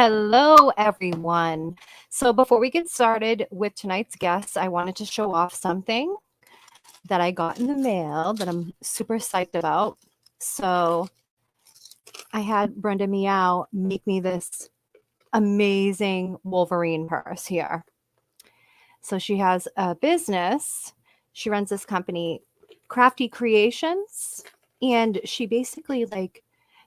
Hello, everyone. So before we get started with tonight's guest, I wanted to show off something that I got in the mail that I'm super psyched about. So I had Brenda Meow make me this amazing Wolverine purse here. So she has a business. She runs this company, Crafty Creations, and she basically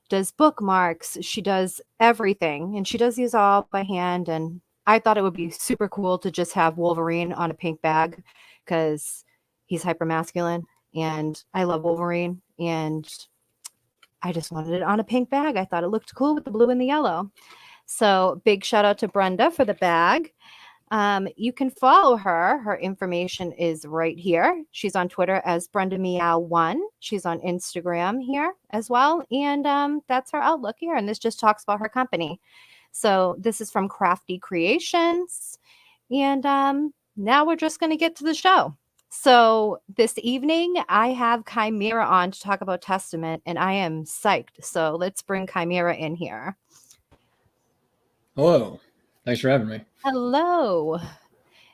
does bookmarks. She does everything, and she does these all by hand. And I thought it would be super cool to just have Wolverine on a pink bag because he's hyper masculine, and I love Wolverine, and I just wanted it on a pink bag. I thought it looked cool with the blue and the yellow. So big shout out to Brenda for the bag. You can follow her. Her information is right here. She's on Twitter as Brenda Meow1. She's on Instagram here as well. And that's her outlook here. And this just talks about her company. So this is from Crafty Creations. And now we're just going to get to the show. So this evening, I have Chimera on to talk about Testament, and I am psyched. So let's bring Chimera in here. Hello. Thanks for having me. Hello.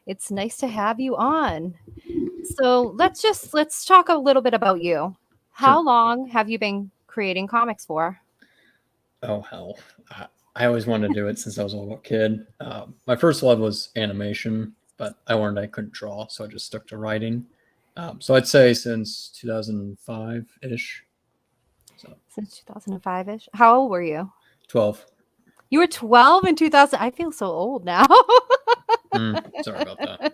It's nice to have you on. So let's talk a little bit about you. How Sure. long have you been creating comics for? Oh, hell. I always wanted to do it since I was a little kid. My first love was animation, but I learned I couldn't draw, so I just stuck to writing. So I'd say since 2005-ish. Since 2005-ish. How old were you? 12. You were 12 in 2000. I feel so old now. Sorry about that.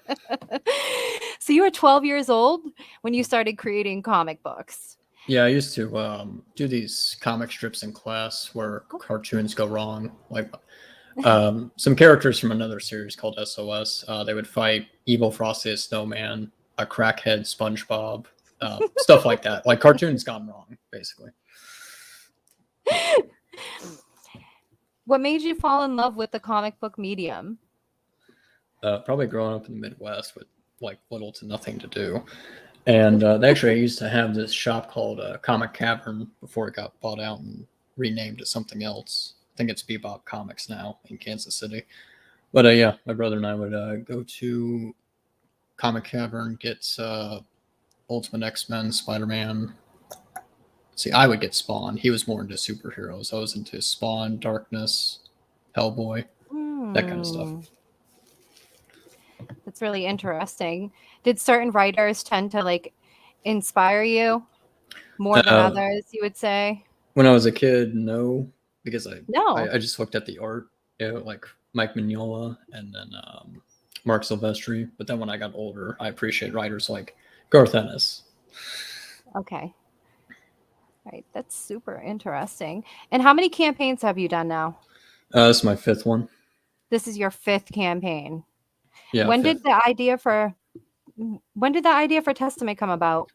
So you were 12 years old when you started creating comic books. Yeah, I used to do these comic strips in class where cartoons go wrong. Like some characters from another series called SOS. They would fight evil Frosty the Snowman, a crackhead SpongeBob, stuff like that. Like cartoons gone wrong, basically. What made you fall in love with the comic book medium? Probably growing up in the Midwest with like little to nothing to do. And they actually used to have this shop called Comic Cavern before it got bought out and renamed to something else. I think it's Bebop Comics now in Kansas City. But yeah, my brother and I would go to Comic Cavern, get Ultimate X-Men, Spider-Man. See, I would get Spawn. He was more into superheroes. I was into Spawn, Darkness, Hellboy, that kind of stuff. That's really interesting. Did certain writers tend to inspire you more than others, you would say? When I was a kid, no, because I No. just looked at the art, like Mike Mignola and then Mark Silvestri. But then when I got older, I appreciate writers like Garth Ennis. Okay. Right. That's super interesting. And how many campaigns have you done now? This is my fifth one. This is your fifth campaign. Yeah. When did the idea for Testament come about?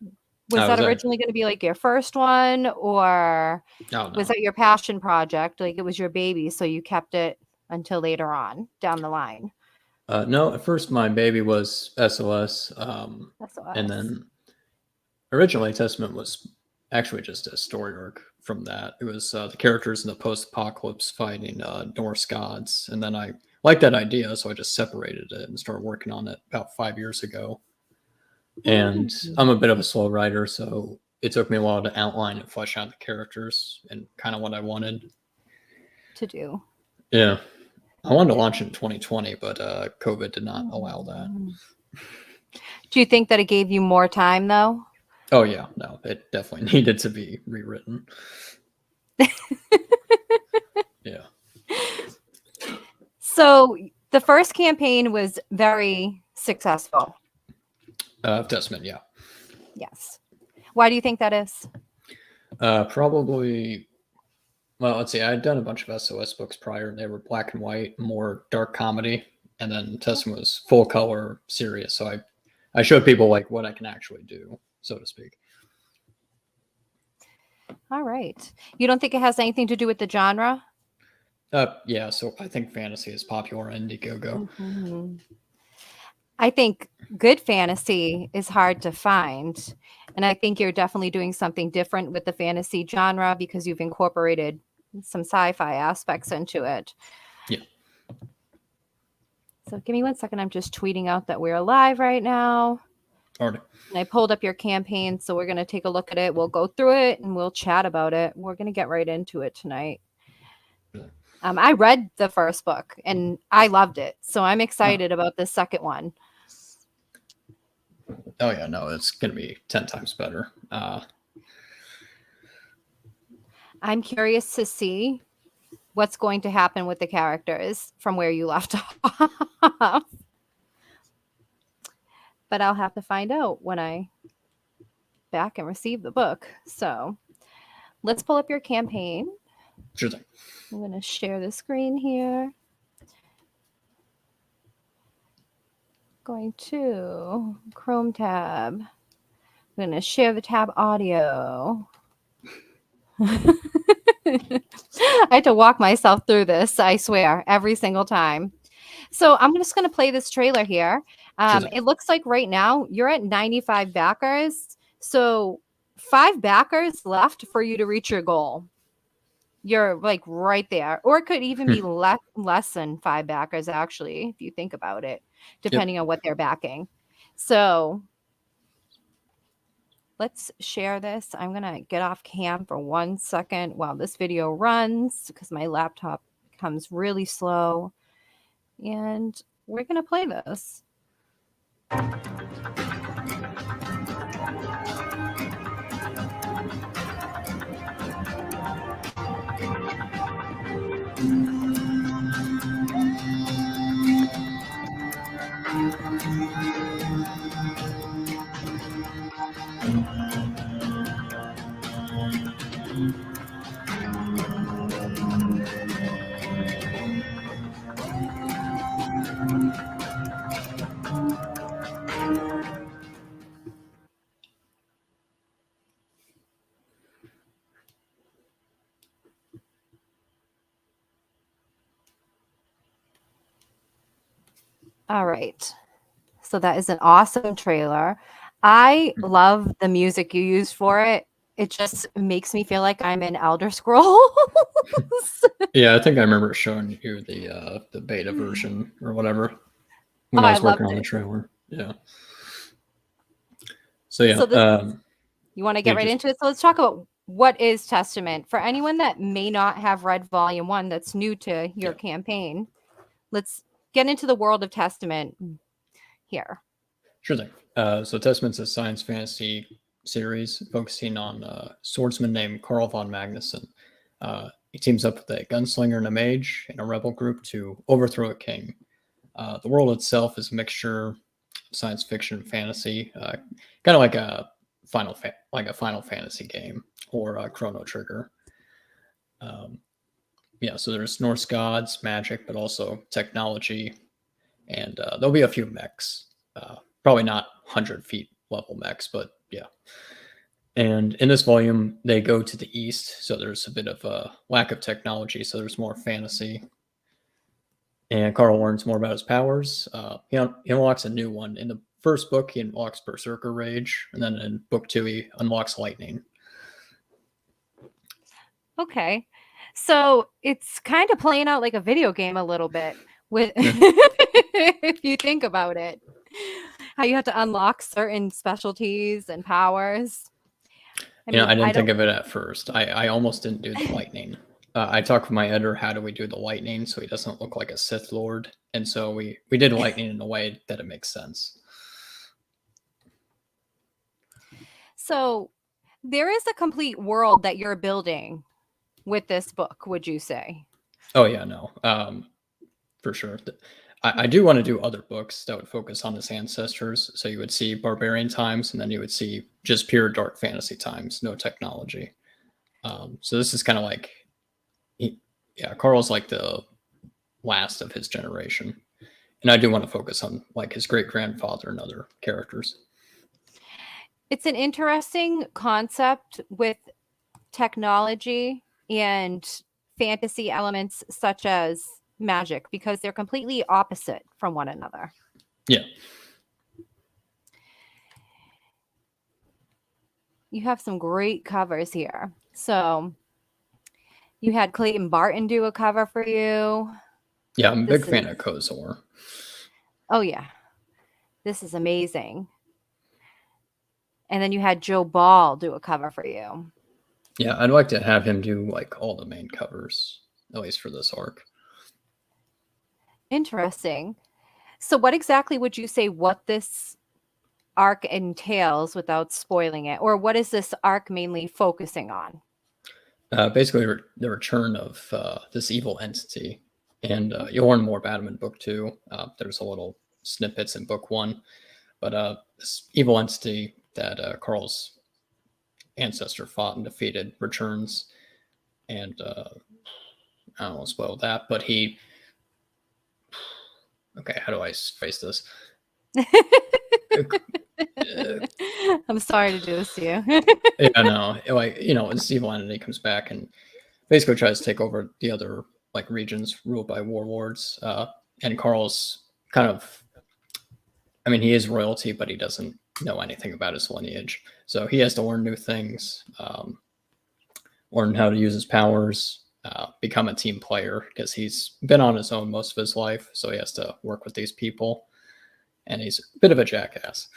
Was that originally going to be like your first one, or was that your passion project? Like it was your baby, so you kept it until later on down the line? No, at first my baby was SOS. And then originally Testament was actually just a story arc from that. It was the characters in the post-apocalypse fighting Norse gods. And then I liked that idea, so I just separated it and started working on it about 5 years ago. And I'm a bit of a slow writer, so it took me a while to outline and flesh out the characters and kind of what I wanted to do. Yeah. I wanted to launch in 2020, but COVID did not allow that. Do you think that it gave you more time, though? Oh, yeah. No, it definitely needed to be rewritten. Yeah. So the first campaign was very successful. Testament, yeah. Yes. Why do you think that is? Probably, well, let's see. I had done a bunch of SOS books prior. They were black and white, more dark comedy. And then Testament was full color, serious. So I showed people like what I can actually do, so to speak. All right. You don't think it has anything to do with the genre? Yeah, so I think fantasy is popular in Indiegogo. Mm-hmm. I think good fantasy is hard to find. And I think you're definitely doing something different with the fantasy genre because you've incorporated some sci-fi aspects into it. Yeah. So give me 1 second. I'm just tweeting out that we're live right now. Already. And I pulled up your campaign, so we're going to take a look at it. We'll go through it and we'll chat about it. We're going to get right into it tonight. I read the first book and I loved it, so I'm excited about the second one. Oh yeah, no, it's gonna be 10 times better. I'm curious to see what's going to happen with the characters from where you left off. But I'll have to find out when I back and receive the book. So let's pull up your campaign. Sure thing. I'm going to share the screen here. Going to Chrome tab. I'm going to share the tab audio. I had to walk myself through this, I swear, every single time. So I'm just going to play this trailer here. It looks like right now you're at 95 backers. So 5 backers left for you to reach your goal. You're like right there. Or it could even be less than 5 backers, actually, if you think about it, depending on what they're backing. So let's share this. I'm going to get off cam for 1 second while this video runs because my laptop becomes really slow. And we're going to play this. All right. So that is an awesome trailer. I love the music you use for it. It just makes me feel like I'm in Elder Scrolls. Yeah, I think I remember showing you the beta version or whatever when I was working on the trailer. Yeah. So yeah. So you want to get right into it? So let's talk about what is Testament. For anyone that may not have read Volume 1 that's new to your campaign, let's get into the world of Testament here. Sure thing. So Testament's a science fantasy series focusing on a swordsman named Carl von Magnuson. He teams up with a gunslinger and a mage in a rebel group to overthrow a king. The world itself is a mixture of science fiction and fantasy, kind of like a Final Fantasy game or a Chrono Trigger. So there's Norse gods, magic, but also technology, and there'll be a few mechs. Probably not 100 feet level mechs, but yeah. And in this volume, they go to the east, so there's a bit of a lack of technology, so there's more fantasy. And Carl learns more about his powers. He unlocks a new one. In the first book, he unlocks Berserker Rage, and then in book 2, he unlocks Lightning. Okay. So it's kind of playing out like a video game a little bit with if you think about it. How you have to unlock certain specialties and powers. I didn't think of it at first. I almost didn't do the lightning. I talked with my editor, how do we do the lightning so he doesn't look like a Sith Lord? And so we did lightning in a way that it makes sense. So there is a complete world that you're building with this book, would you say? Oh, yeah, no. For sure. I do want to do other books that would focus on his ancestors. So you would see barbarian times, and then you would see just pure dark fantasy times, no technology. So this is kind of like, Carl's like the last of his generation. And I do want to focus on like his great-grandfather and other characters. It's an interesting concept with technology and fantasy elements such as magic, because they're completely opposite from one another. Yeah. You have some great covers here. So you had Clayton Barton do a cover for you. Yeah, I'm a big fan of Kozor. Oh yeah, this is amazing. And then you had Joe Ball do a cover for you. Yeah, I'd like to have him do like all the main covers, at least for this arc. Interesting. So what exactly would you say what this arc entails without spoiling it? Or what is this arc mainly focusing on? Basically, the return of this evil entity, and you'll learn more about him in book 2. There's a little snippets in book 1, but this evil entity that Carl's ancestor fought and defeated returns, and I don't want to spoil that, but he. Okay, how do I phrase this? I'm sorry to do this to you. Yeah, no, like this evil entity comes back and basically tries to take over the other like regions ruled by warlords. And Carl's kind of, I mean, he is royalty, but he doesn't know anything about his lineage, so he has to learn new things, learn how to use his powers, become a team player because he's been on his own most of his life, so he has to work with these people, and he's a bit of a jackass.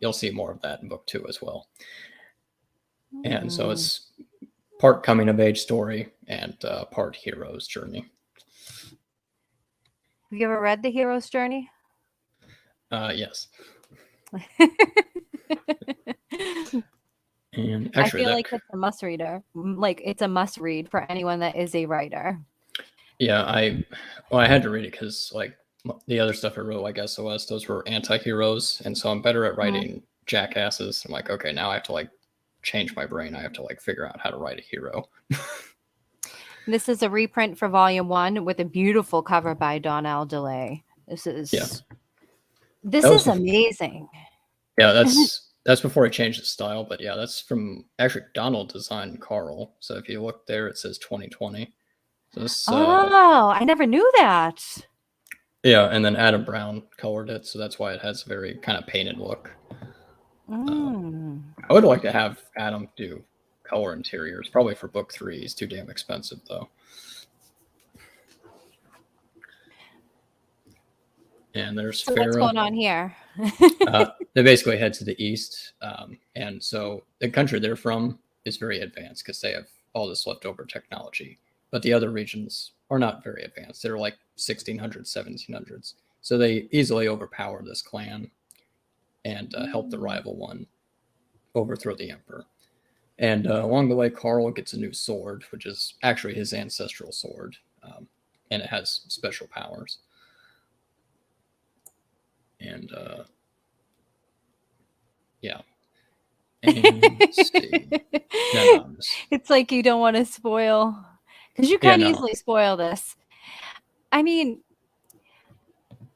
You'll see more of that in book 2 as well. And so it's part coming of age story and part hero's journey. Have you ever read The Hero's Journey? Yes. And I actually, feel like it's a must reader. Like it's a must read for anyone that is a writer. yeah, I had to read it because like the other stuff I wrote, like SOS, those were anti-heroes, and so I'm better at writing jackasses. I'm like, okay, now I have to like change my brain. I have to like figure out how to write a hero. This is a reprint for volume 1 with a beautiful cover by Donnell DeLay. This is amazing. Yeah, that's before I changed the style, but yeah, that's from actually Donald designed Carl. So if you look there, it says 2020. So this, I never knew that. yeah, and then Adam Brown colored it, so that's why it has a very kind of painted look. I would like to have Adam do color interiors, probably for book 3. He's too damn expensive, though. And there's so Farah. What's going on here? They basically head to the east, and so the country they're from is very advanced because they have all this leftover technology. But the other regions are not very advanced. They're like 1600s, 1700s. So they easily overpower this clan and help the rival one overthrow the emperor. And along the way, Carl gets a new sword, which is actually his ancestral sword, and it has special powers. And yeah. And let's see. No, it's like you don't want to spoil, because you can easily spoil this. I mean,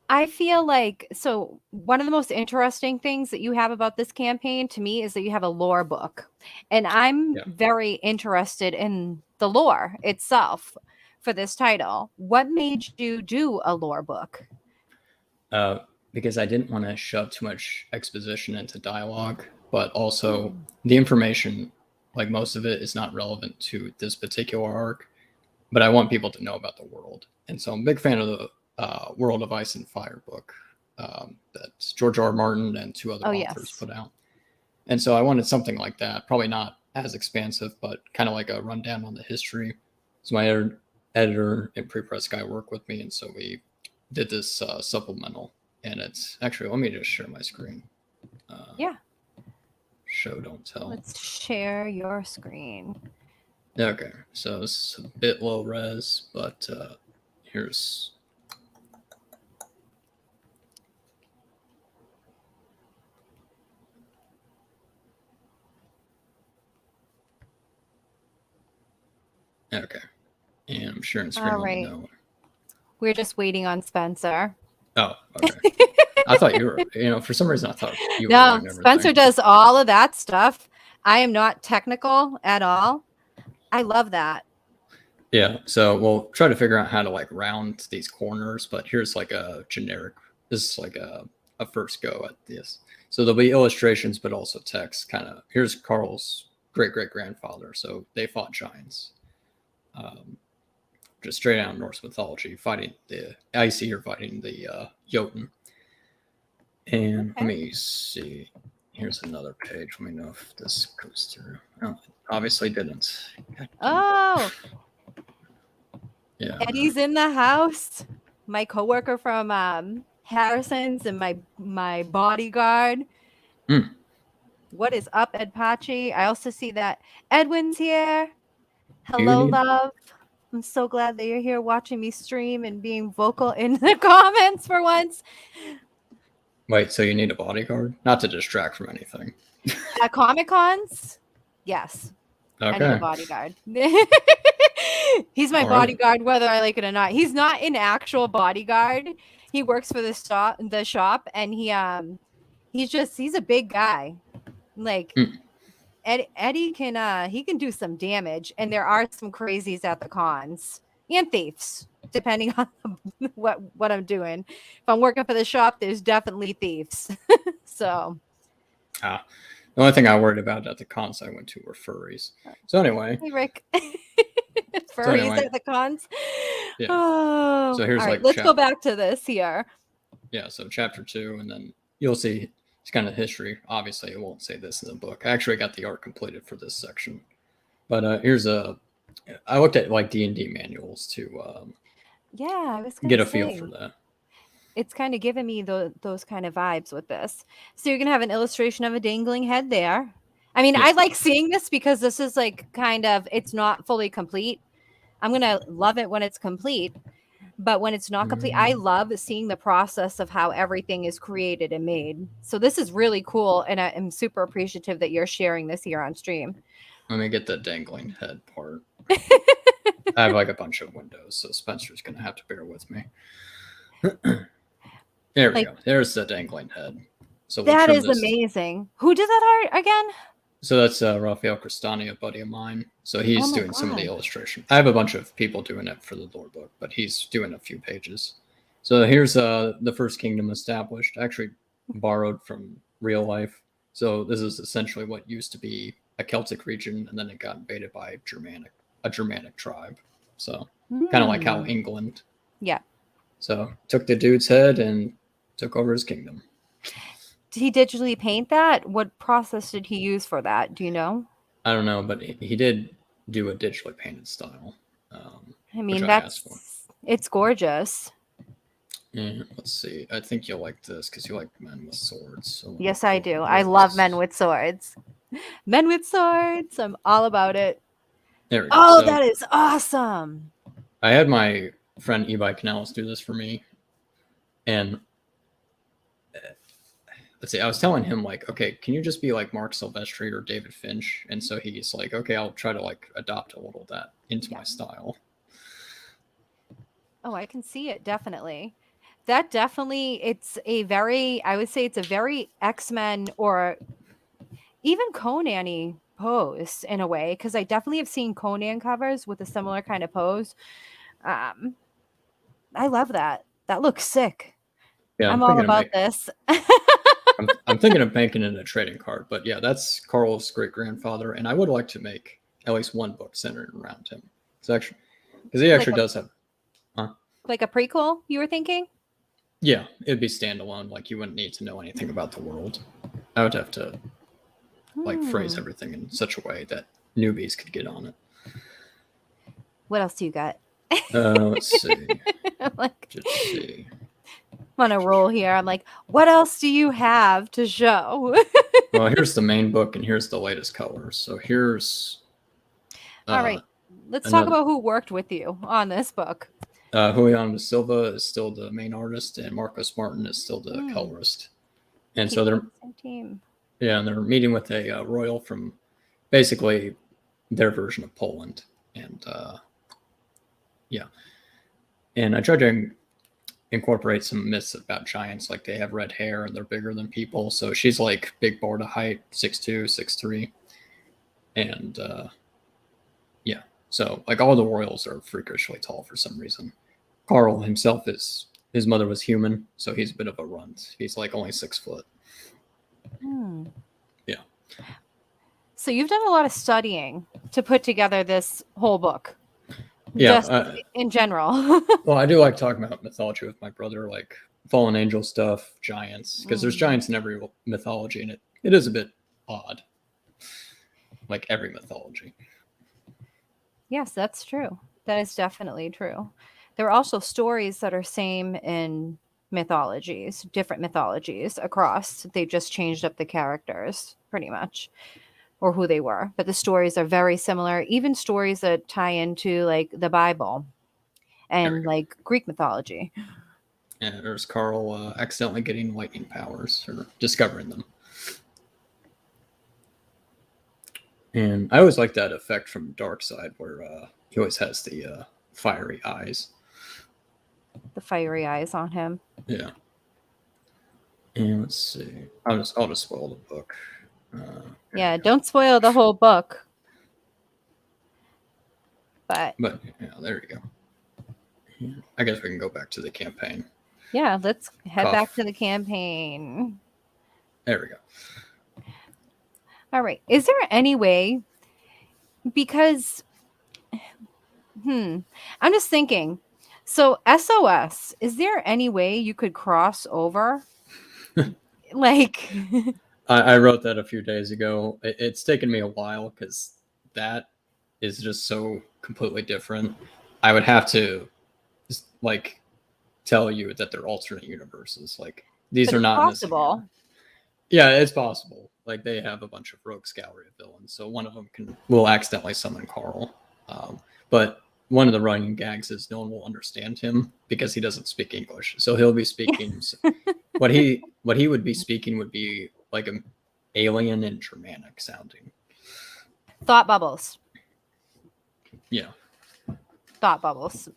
I feel like, so one of the most interesting things that you have about this campaign to me is that you have a lore book. And I'm very interested in the lore itself for this title. What made you do a lore book? Because I didn't want to shove too much exposition into dialogue, but also the information, like most of it, is not relevant to this particular arc. But I want people to know about the world. And so I'm a big fan of the World of Ice and Fire book that George R. Martin and 2 other authors put out. And so I wanted something like that, probably not as expansive, but kind of like a rundown on the history. So my editor and pre-press guy worked with me, and so we did this supplemental. And it's actually, let me just share my screen. Show, don't tell. Let's share your screen. Okay, so it's a bit low res, but here's. Okay, and I'm sharing screen. All right. We're just waiting on Spencer. Oh, okay. I thought you were, for some reason I thought you were. No, Spencer does all of that stuff. I am not technical at all. I love that. Yeah, so we'll try to figure out how to like round these corners, but here's like a generic, this is like a first go at this. So there'll be illustrations, but also text kind of, here's Carl's great-great-grandfather. So they fought giants. just straight out of Norse mythology, fighting the Icy or fighting the Jotun. And let me see. Here's another page. Let me know if this goes through. Oh, it obviously didn't. Oh, yeah. Eddie's in the house. My coworker from Harrison's and my bodyguard. Mm. What is up, Ed Pachi? I also see that Edwin's here. Do you Hello, need- love. I'm so glad that you're here watching me stream and being vocal in the comments for once. Wait, so you need a bodyguard? Not to distract from anything. At Comic Cons, yes, I need a Okay. bodyguard. He's my All right. bodyguard, whether I like it or not. He's not an actual bodyguard. He works for the shop, and he's a big guy. Like Mm. Eddie can he can do some damage, and there are some crazies at the cons and thieves, depending on what I'm doing. If I'm working for the shop, there's definitely thieves. So The only thing I worried about at the cons I went to were furries. So anyway. hey, Rick. Furries at the cons. Yeah. Oh, So here's all right, like let's go back to this here. Yeah, so chapter 2, and then you'll see it's kind of history. Obviously, it won't say this in the book. I actually got the art completed for this section. But here's I looked at like D&D manuals to Yeah, I was gonna get a feel for that. It's kind of giving me those kind of vibes with this. So you're gonna have an illustration of a dangling head there. I mean, Yeah. I like seeing this because this is like kind of, it's not fully complete. I'm gonna love it when it's complete, but when it's not complete, I love seeing the process of how everything is created and made. So this is really cool, and I'm super appreciative that you're sharing this here on stream. Let me get the dangling head part. I have like a bunch of windows, so Spencer's gonna have to bear with me. There we go. There's the dangling head. So that is amazing. Who did that art again? So that's Rafael Cristani, a buddy of mine. So he's doing some of the illustration. I have a bunch of people doing it for the lore book, but he's doing a few pages. So here's the first kingdom established, actually borrowed from real life. So this is essentially what used to be a Celtic region, and then it got invaded by a Germanic tribe. So kind of like how England. Yeah. So took the dude's head and took over his kingdom. Did he digitally paint that? What process did he use for that? Do you know? I don't know, but he did do a digitally painted style. I mean, it's gorgeous. Yeah, let's see. I think you'll like this because you like men with swords. So yes, I do. I love men with swords. Men with swords. I'm all about it. There we go. Oh, that is awesome. I had my friend Ebi Canales do this for me. And let's see, I was telling him like, okay, can you just be like Mark Silvestri or David Finch? And so he's like, okay, I'll try to like adopt a little of that into my style. Oh, I can see it. Definitely. That definitely, I would say it's a very X-Men or even Conan-y pose in a way, because I definitely have seen Conan covers with a similar kind of pose. I love that. That looks sick. Yeah, I'm all about this. I'm thinking of making it a trading card, but yeah, that's Carl's great grandfather, and I would like to make at least one book centered around him. Because he actually does have, like a prequel. You were thinking? Yeah, it'd be standalone. Like you wouldn't need to know anything about the world. I would have to like phrase everything in such a way that newbies could get on it. What else do you got? Let's see. Just see. I'm on a roll here. I'm like, what else do you have to show? Well, here's the main book, and here's the latest colors. So here's. All right, let's talk about who worked with you on this book. Julian da Silva is still the main artist, and Marcos Martin is still the colorist. And so they're team. Yeah, and they're meeting with a royal from basically their version of Poland, and yeah. And I tried to incorporate some myths about giants, like they have red hair and they're bigger than people. So she's like big Barda height, 6'2", 6'3", and yeah. So like all the royals are freakishly tall for some reason. Carl himself his mother was human, so he's a bit of a runt. He's like only 6 foot. Yeah. So you've done a lot of studying to put together this whole book. Yeah. Just in general. Well, I do like talking about mythology with my brother, like fallen angel stuff, giants, because there's giants in every mythology, and it is a bit odd, like every mythology. Yes, that's true. That is definitely true. There are also stories that are same in mythologies, different mythologies across. They just changed up the characters pretty much or who they were. But the stories are very similar, even stories that tie into like the Bible and like Greek mythology. And there's Carl accidentally getting lightning powers or discovering them. And I always like that effect from Dark Side where he always has the fiery eyes. The fiery eyes on him. Yeah. And let's see. I'll just spoil the book. Yeah, don't spoil the whole book. But yeah, there you go. Yeah, I guess we can go back to the campaign. Yeah, let's head back to the campaign. There we go. All right. Is there any way, because I'm just thinking, so SOS, is there any way you could cross over? Like I wrote that a few days ago. It's taken me a while because that is just so completely different. I would have to just, like tell you that they're alternate universes. Like these are not possible. Yeah, it's possible. Like they have a bunch of rogues gallery of villains, so one of them will accidentally summon Carl. But one of the running gags is no one will understand him because he doesn't speak English. So he'll be speaking what he would be speaking would be like an alien and Germanic sounding. Thought bubbles. Yeah. Thought bubbles.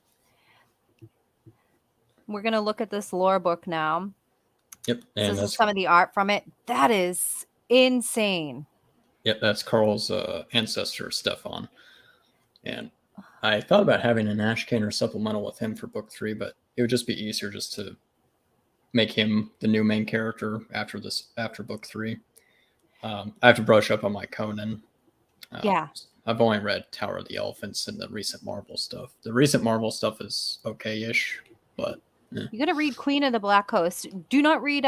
We're gonna look at this lore book now. Yep. And this is some of the art from it. That is insane. Yep, that's Carl's ancestor, Stefan. And I thought about having an Ashcan or supplemental with him for book 3, but it would just be easier just to make him the new main character after book 3. I have to brush up on my Conan. Yeah. I've only read Tower of the Elephants and the recent Marvel stuff. The recent Marvel stuff is okay-ish, but You gotta read Queen of the Black Coast. Do not read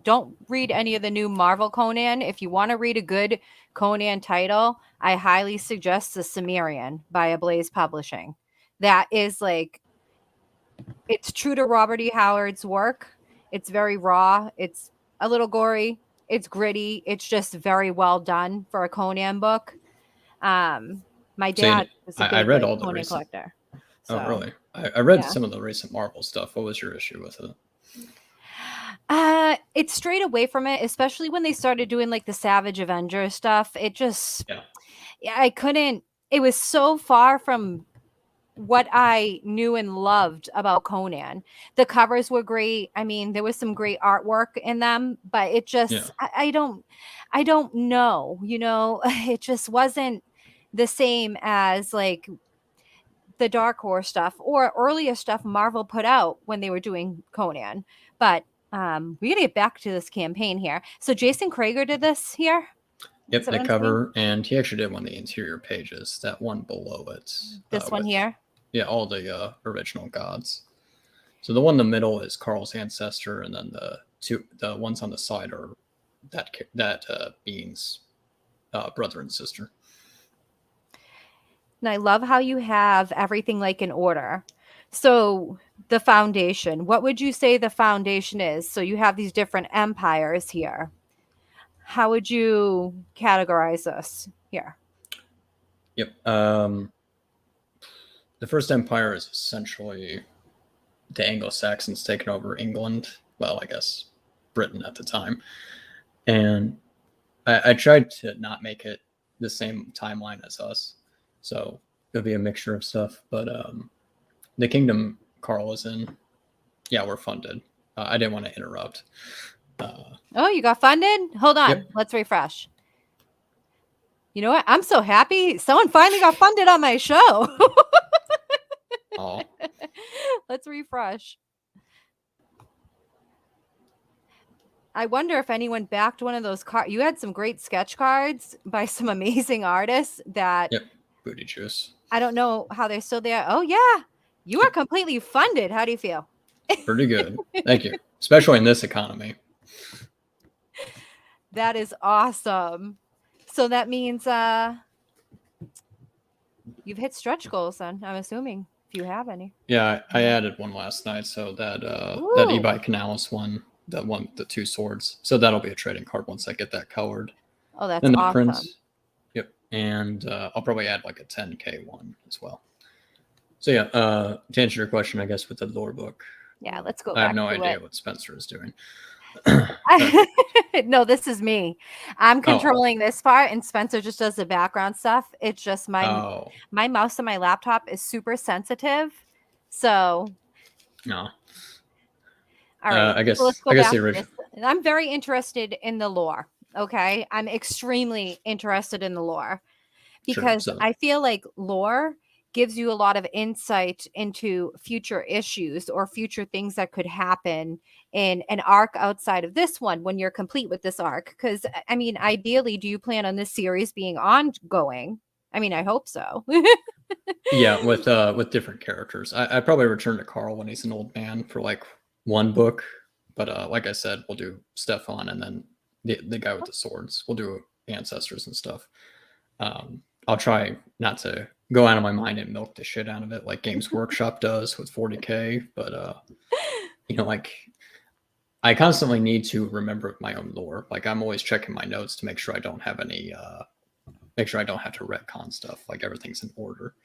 don't read any of the new Marvel Conan. If you want to read a good Conan title, I highly suggest The Cimmerian by Ablaze Publishing. That is like, it's true to Robert E. Howard's work. It's very raw. It's a little gory. It's gritty. It's just very well done for a Conan book. My dad was a big Conan collector. So, oh, really? I read some of the recent Marvel stuff. What was your issue with it? It strayed away from it, especially when they started doing like the Savage Avengers stuff. It just, I couldn't, it was so far from what I knew and loved about Conan. The covers were great. I mean, there was some great artwork in them, but it just, I don't know, it just wasn't the same as like the Dark Horse stuff or earlier stuff Marvel put out when they were doing Conan. But we gotta get back to this campaign here. So Jason Krager did this here. Yep, the cover, and he actually did one of the interior pages. That one below it. This one here. Yeah, all the original gods. So the one in the middle is Carl's ancestor, and then the ones on the side are that being's brother and sister. And I love how you have everything like in order. So the foundation, what would you say the foundation is? So you have these different empires here. How would you categorize this here? Yep. The first empire is essentially the Anglo-Saxons taking over England. Well, I guess Britain at the time. And I tried to not make it the same timeline as us. So it'll be a mixture of stuff. But the kingdom Carl is in, we're funded. I didn't want to interrupt. Oh, you got funded? Hold on. Yep. Let's refresh. You know what? I'm so happy. Someone finally got funded on my show. Let's refresh. I wonder if anyone backed one of those cards. You had some great sketch cards by some amazing artists that... Yep. Booty juice. I don't know how they're still there. Oh yeah, you are completely funded. How do you feel? Pretty good. Thank you. Especially in this economy. That is awesome. So that means you've hit stretch goals then, I'm assuming, if you have any. Yeah, I added one last night. So that Ooh. Ebi Canalis one, that one with the 2 swords. So that'll be a trading card once I get that colored. Oh, that's Then the awesome. prince. Yep. And I'll probably add like a 10K one as well. So yeah, to answer your question, I guess with the lore book, Yeah, let's go I have back no to idea it. what Spencer is doing. No, this is me. I'm Oh. controlling this part, and Spencer just does the background stuff. It's just Oh, my mouse and my laptop is super sensitive. So, no. all right. I So let's guess go the back to original. this. And I'm very interested in the lore. Okay. I'm extremely interested in the lore Sure. because So I feel like lore gives you a lot of insight into future issues or future things that could happen in an arc outside of this one when you're complete with this arc. Because, I mean, ideally, do you plan on this series being ongoing? I mean, I hope so. yeah, with different characters. I probably return to Carl when he's an old man for like one book, but like I said, we'll do Stefan and then the guy with the swords. We'll do ancestors and stuff. I'll try not to go out of my mind and milk the shit out of it like Games Workshop does with 40K, but like I constantly need to remember my own lore. Like I'm always checking my notes to make sure I don't have any make sure I don't have to retcon stuff, like everything's in order.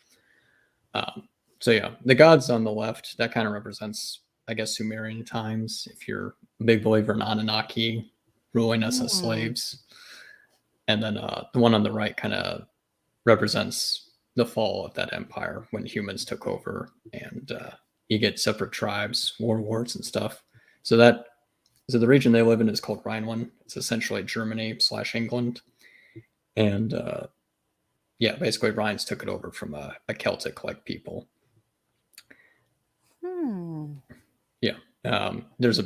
So yeah, the gods on the left, that kind of represents, I guess, Sumerian times. If you're a big believer in Anunnaki ruling us as slaves. And then the one on the right kind of represents the fall of that empire when humans took over and you get separate tribes, wars and stuff. So the region they live in is called Rhineland. It's essentially Germany/England. And yeah, basically Rhines took it over from a Celtic-like people. Yeah. There's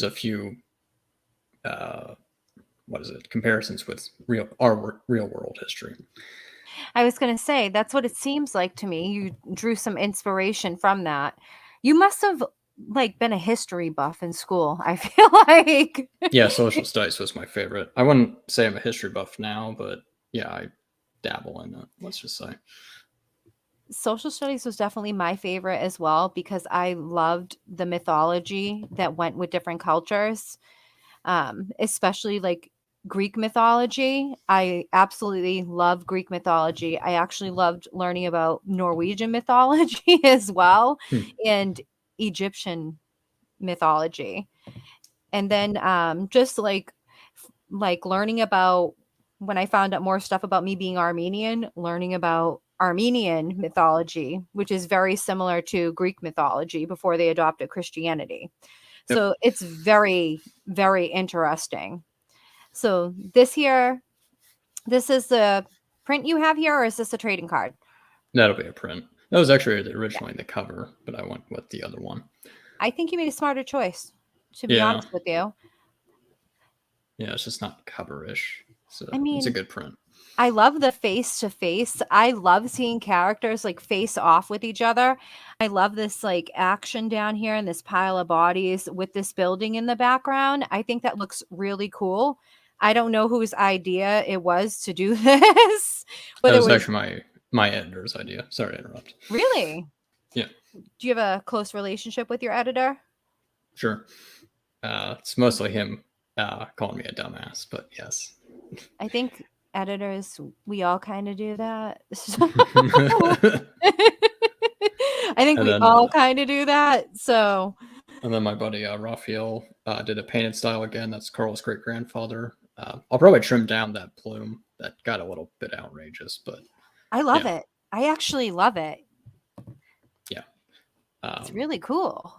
a few comparisons with real world history. I was going to say, that's what it seems like to me. You drew some inspiration from that. You must have like been a history buff in school, I feel like. Yeah, social studies was my favorite. I wouldn't say I'm a history buff now, but yeah, I dabble in it, let's just say. Social studies was definitely my favorite as well because I loved the mythology that went with different cultures, especially like Greek mythology. I absolutely love Greek mythology. I actually loved learning about Norwegian mythology as well and Egyptian mythology. And then just like learning about when I found out more stuff about me being Armenian, learning about Armenian mythology, which is very similar to Greek mythology before they adopted Christianity. Yep. So it's very, very interesting. So this is the print you have here, or is this a trading card? That'll be a print. That was actually originally the cover, but I went with the other one. I think you made a smarter choice, to be honest with you. Yeah, it's just not cover-ish. So I mean, it's a good print. I love the face to face. I love seeing characters like face off with each other. I love this like action down here and this pile of bodies with this building in the background. I think that looks really cool. I don't know whose idea it was to do this, but that was actually my editor's idea. Sorry to interrupt. Really? Yeah. Do you have a close relationship with your editor? Sure. It's mostly him calling me a dumbass, but yes. I think editors, we all kind of do that. I think we all kind of do that. So. And then my buddy Raphael did a painted style again. That's Carl's great grandfather. I'll probably trim down that plume. That got a little bit outrageous, but I love it. I actually love it. Yeah. It's really cool.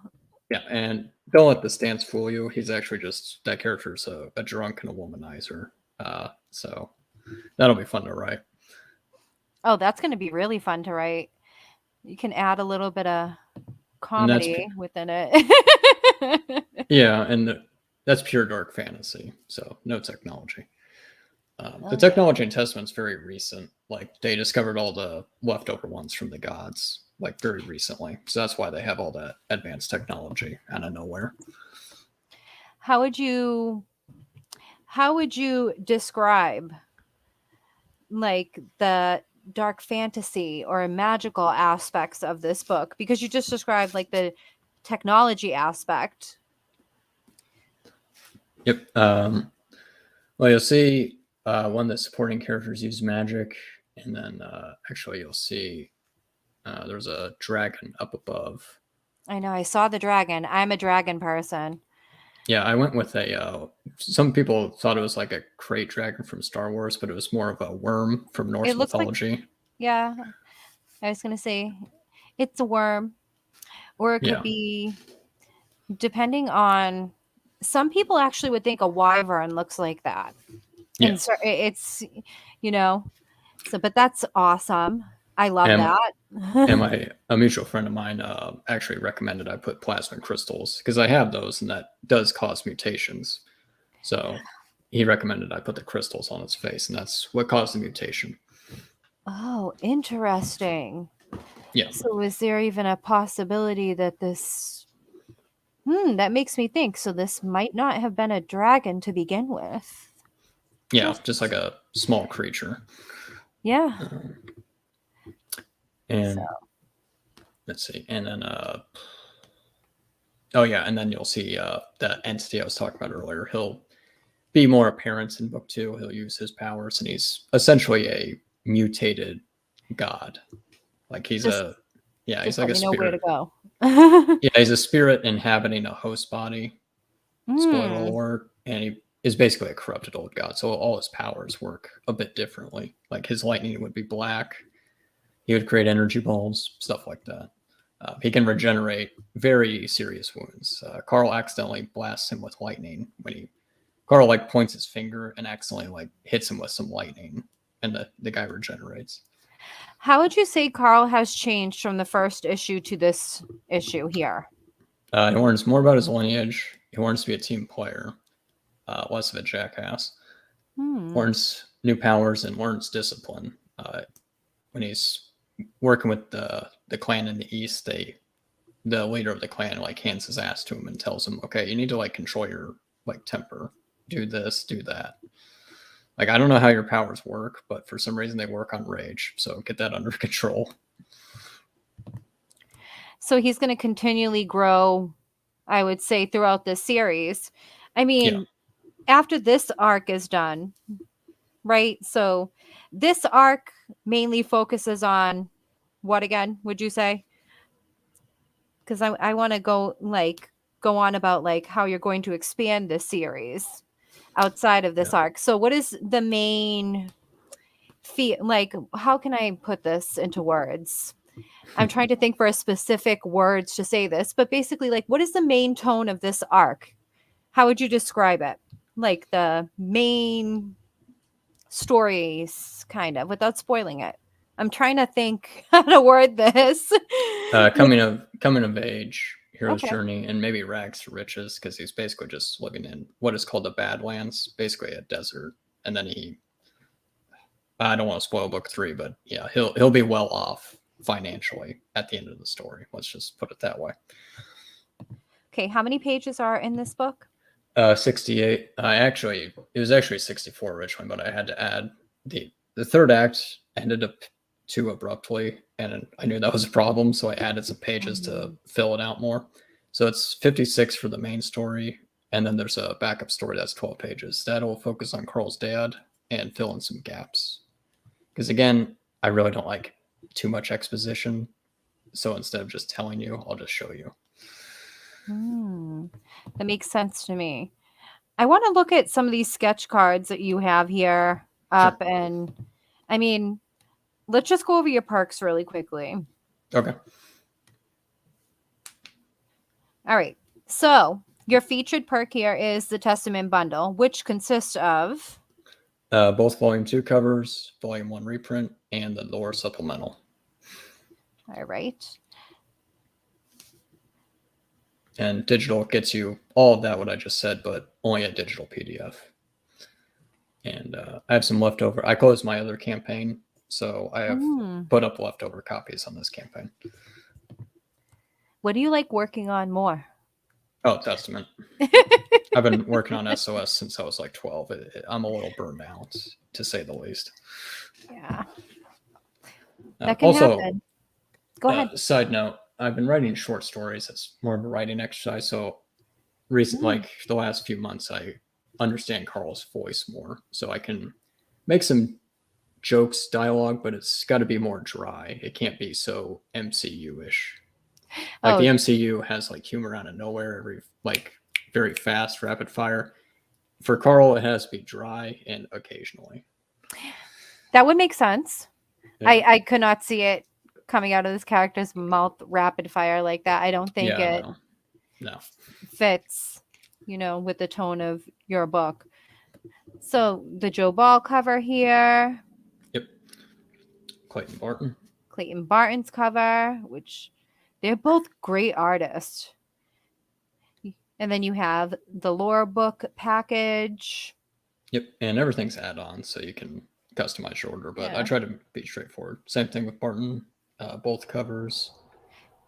Yeah, and don't let the stance fool you. He's actually just, that character's a drunk and a womanizer. So that'll be fun to write. Oh, that's going to be really fun to write. You can add a little bit of comedy within it. Yeah, and that's pure dark fantasy, so no technology. The technology in Testament's very recent. Like they discovered all the leftover ones from the gods, like very recently. So that's why they have all that advanced technology out of nowhere. How would you describe like the dark fantasy or magical aspects of this book? Because you just described like the technology aspect. Yep. Well, you'll see one of the supporting characters use magic, and then actually you'll see there's a dragon up above. I know, I saw the dragon. I'm a dragon person. Yeah, I went with a. Some people thought it was like a crate dragon from Star Wars, but it was more of a worm from Norse It looks like, mythology. yeah, I was going to say it's a worm, or it could Yeah, be, depending on, some people actually would think a wyvern looks like that. yeah. And so it's, you know, so, but that's awesome. I love And that. a mutual friend of mine actually recommended I put plasma crystals because I have those, and that does cause mutations. So he recommended I put the crystals on its face, and that's what caused the mutation. Oh, interesting. Yeah, So is there even a possibility that this, that makes me think. So this might not have been a dragon to begin with. yeah, just like a small creature. Yeah. So, And let's see, and then oh yeah, and then you'll see that entity I was talking about earlier. He'll be more apparent in book 2. He'll use his powers, and he's essentially a mutated god. Like he's just a yeah, he's just like let a me know where spirit. to go. Yeah, he's a spirit inhabiting a host body. Spoiler Hmm. alert, and he is basically a corrupted old god. So all his powers work a bit differently. Like his lightning would be black. He would create energy balls, stuff like that. He can regenerate very serious wounds. Carl accidentally blasts him with lightning when Carl like points his finger and accidentally like hits him with some lightning, and the guy regenerates. How would you say Carl has changed from the first issue to this issue here? He learns more about his lineage. He learns to be a team player, less of a jackass. Hmm. Learns new powers and learns discipline. When he's working with the clan in the east, the leader of the clan like hands his ass to him and tells him, okay, you need to like control your like temper, do this, do that. Like I don't know how your powers work, but for some reason they work on rage, so get that under control. So he's going to continually grow, I would say, throughout this series. I Yeah, mean, after this arc is done, right? So this arc mainly focuses on what again, would you say? Because I want to go on about like how you're going to expand this series outside of yeah. this arc. So what is the main like, how can I put this into words? I'm trying to think for a specific words to say this, but basically, like, what is the main tone of this arc? How would you describe it? Like the main stories, kind of, without spoiling it. I'm trying to think how to word this. Coming of age, hero's Okay. journey, and maybe rags to riches because he's basically just living in what is called the Badlands, basically a desert. And then I don't want to spoil book 3, but yeah, he'll be well off financially at the end of the story. Let's just put it that way. Okay. How many pages are in this book? 68. It was actually 64 originally, but I had to add the third act ended up too abruptly, and I knew that was a problem, so I added some pages to fill it out more. So it's 56 for the main story, and then there's a backup story that's 12 pages. That'll focus on Carl's dad and fill in some gaps. Because again, I really don't like too much exposition. So instead of just telling you, I'll just show you. That makes sense to me. I want to look at some of these sketch cards that you have here Sure. up, and I mean, let's just go over your perks really quickly. Okay. All right. So your featured perk here is the Testament bundle, which consists of. Both Volume 2 covers, Volume 1 reprint, and the lore supplemental. All right. And digital gets you all of that, what I just said, but only a digital PDF. And I have some leftover. I closed my other campaign, so I have put up leftover copies on this campaign. What do you like working on more? Oh, Testament. I've been working on SOS since I was like 12. I'm a little burned out, to say the least. Yeah. That can happen. Go ahead. Side note, I've been writing short stories. It's more of a writing exercise. So like the last few months, I understand Carl's voice more. So I can make some jokes, dialogue, but it's got to be more dry. It can't be so MCU-ish. Like the MCU has like humor out of nowhere, very fast, rapid fire. For Carl, it has to be dry and occasionally. That would make sense. Yeah. I could not see it coming out of this character's mouth rapid fire like that. I don't think no. fits, with the tone of your book. So the Joe Ball cover here. Yep. Clayton Barton's cover, which they're both great artists. And then you have the lore book package. Yep. And everything's add-on, so you can customize your order, but I try to be straightforward. Same thing with Barton, both covers.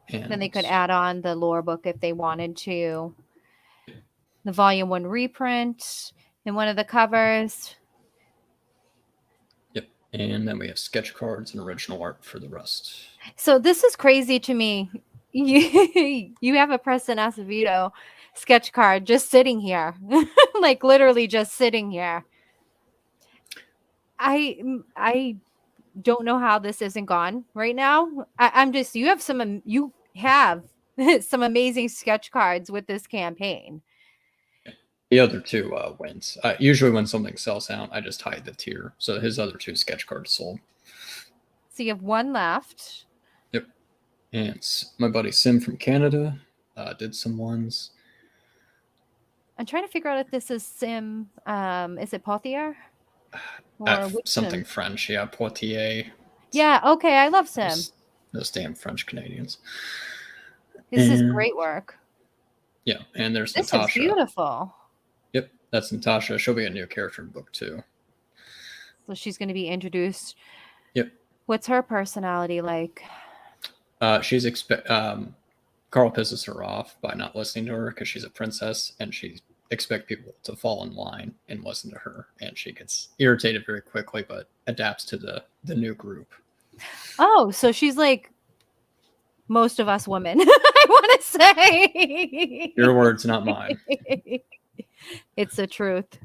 And then they could add on the lore book if they wanted to. The volume 1 reprint in one of the covers. Yep. And then we have sketch cards and original art for the rest. So this is crazy to me. You have a Preston Acevedo sketch card just sitting here. Like literally just sitting here. I don't know how this isn't gone right now. You have some amazing sketch cards with this campaign. The other two wins. Usually when something sells out, I just hide the tier. So his other 2 sketch cards sold. So you have 1 left. Yep. And my buddy Sim from Canada did some ones. I'm trying to figure out if this is Sim. Is it Pothier? Something French, yeah, Poitiers. Yeah, okay, I love Sim. Those damn French Canadians. This is great work. Yeah, and there's this Natasha. This is beautiful. Yep, that's Natasha. She'll be a new character in book 2. So she's going to be introduced. Yep. What's her personality like? Carl pisses her off by not listening to her because she's a princess and she expects people to fall in line and listen to her, and she gets irritated very quickly but adapts to the new group. Oh, so she's like most of us women. I want to say your words, not mine. It's the truth.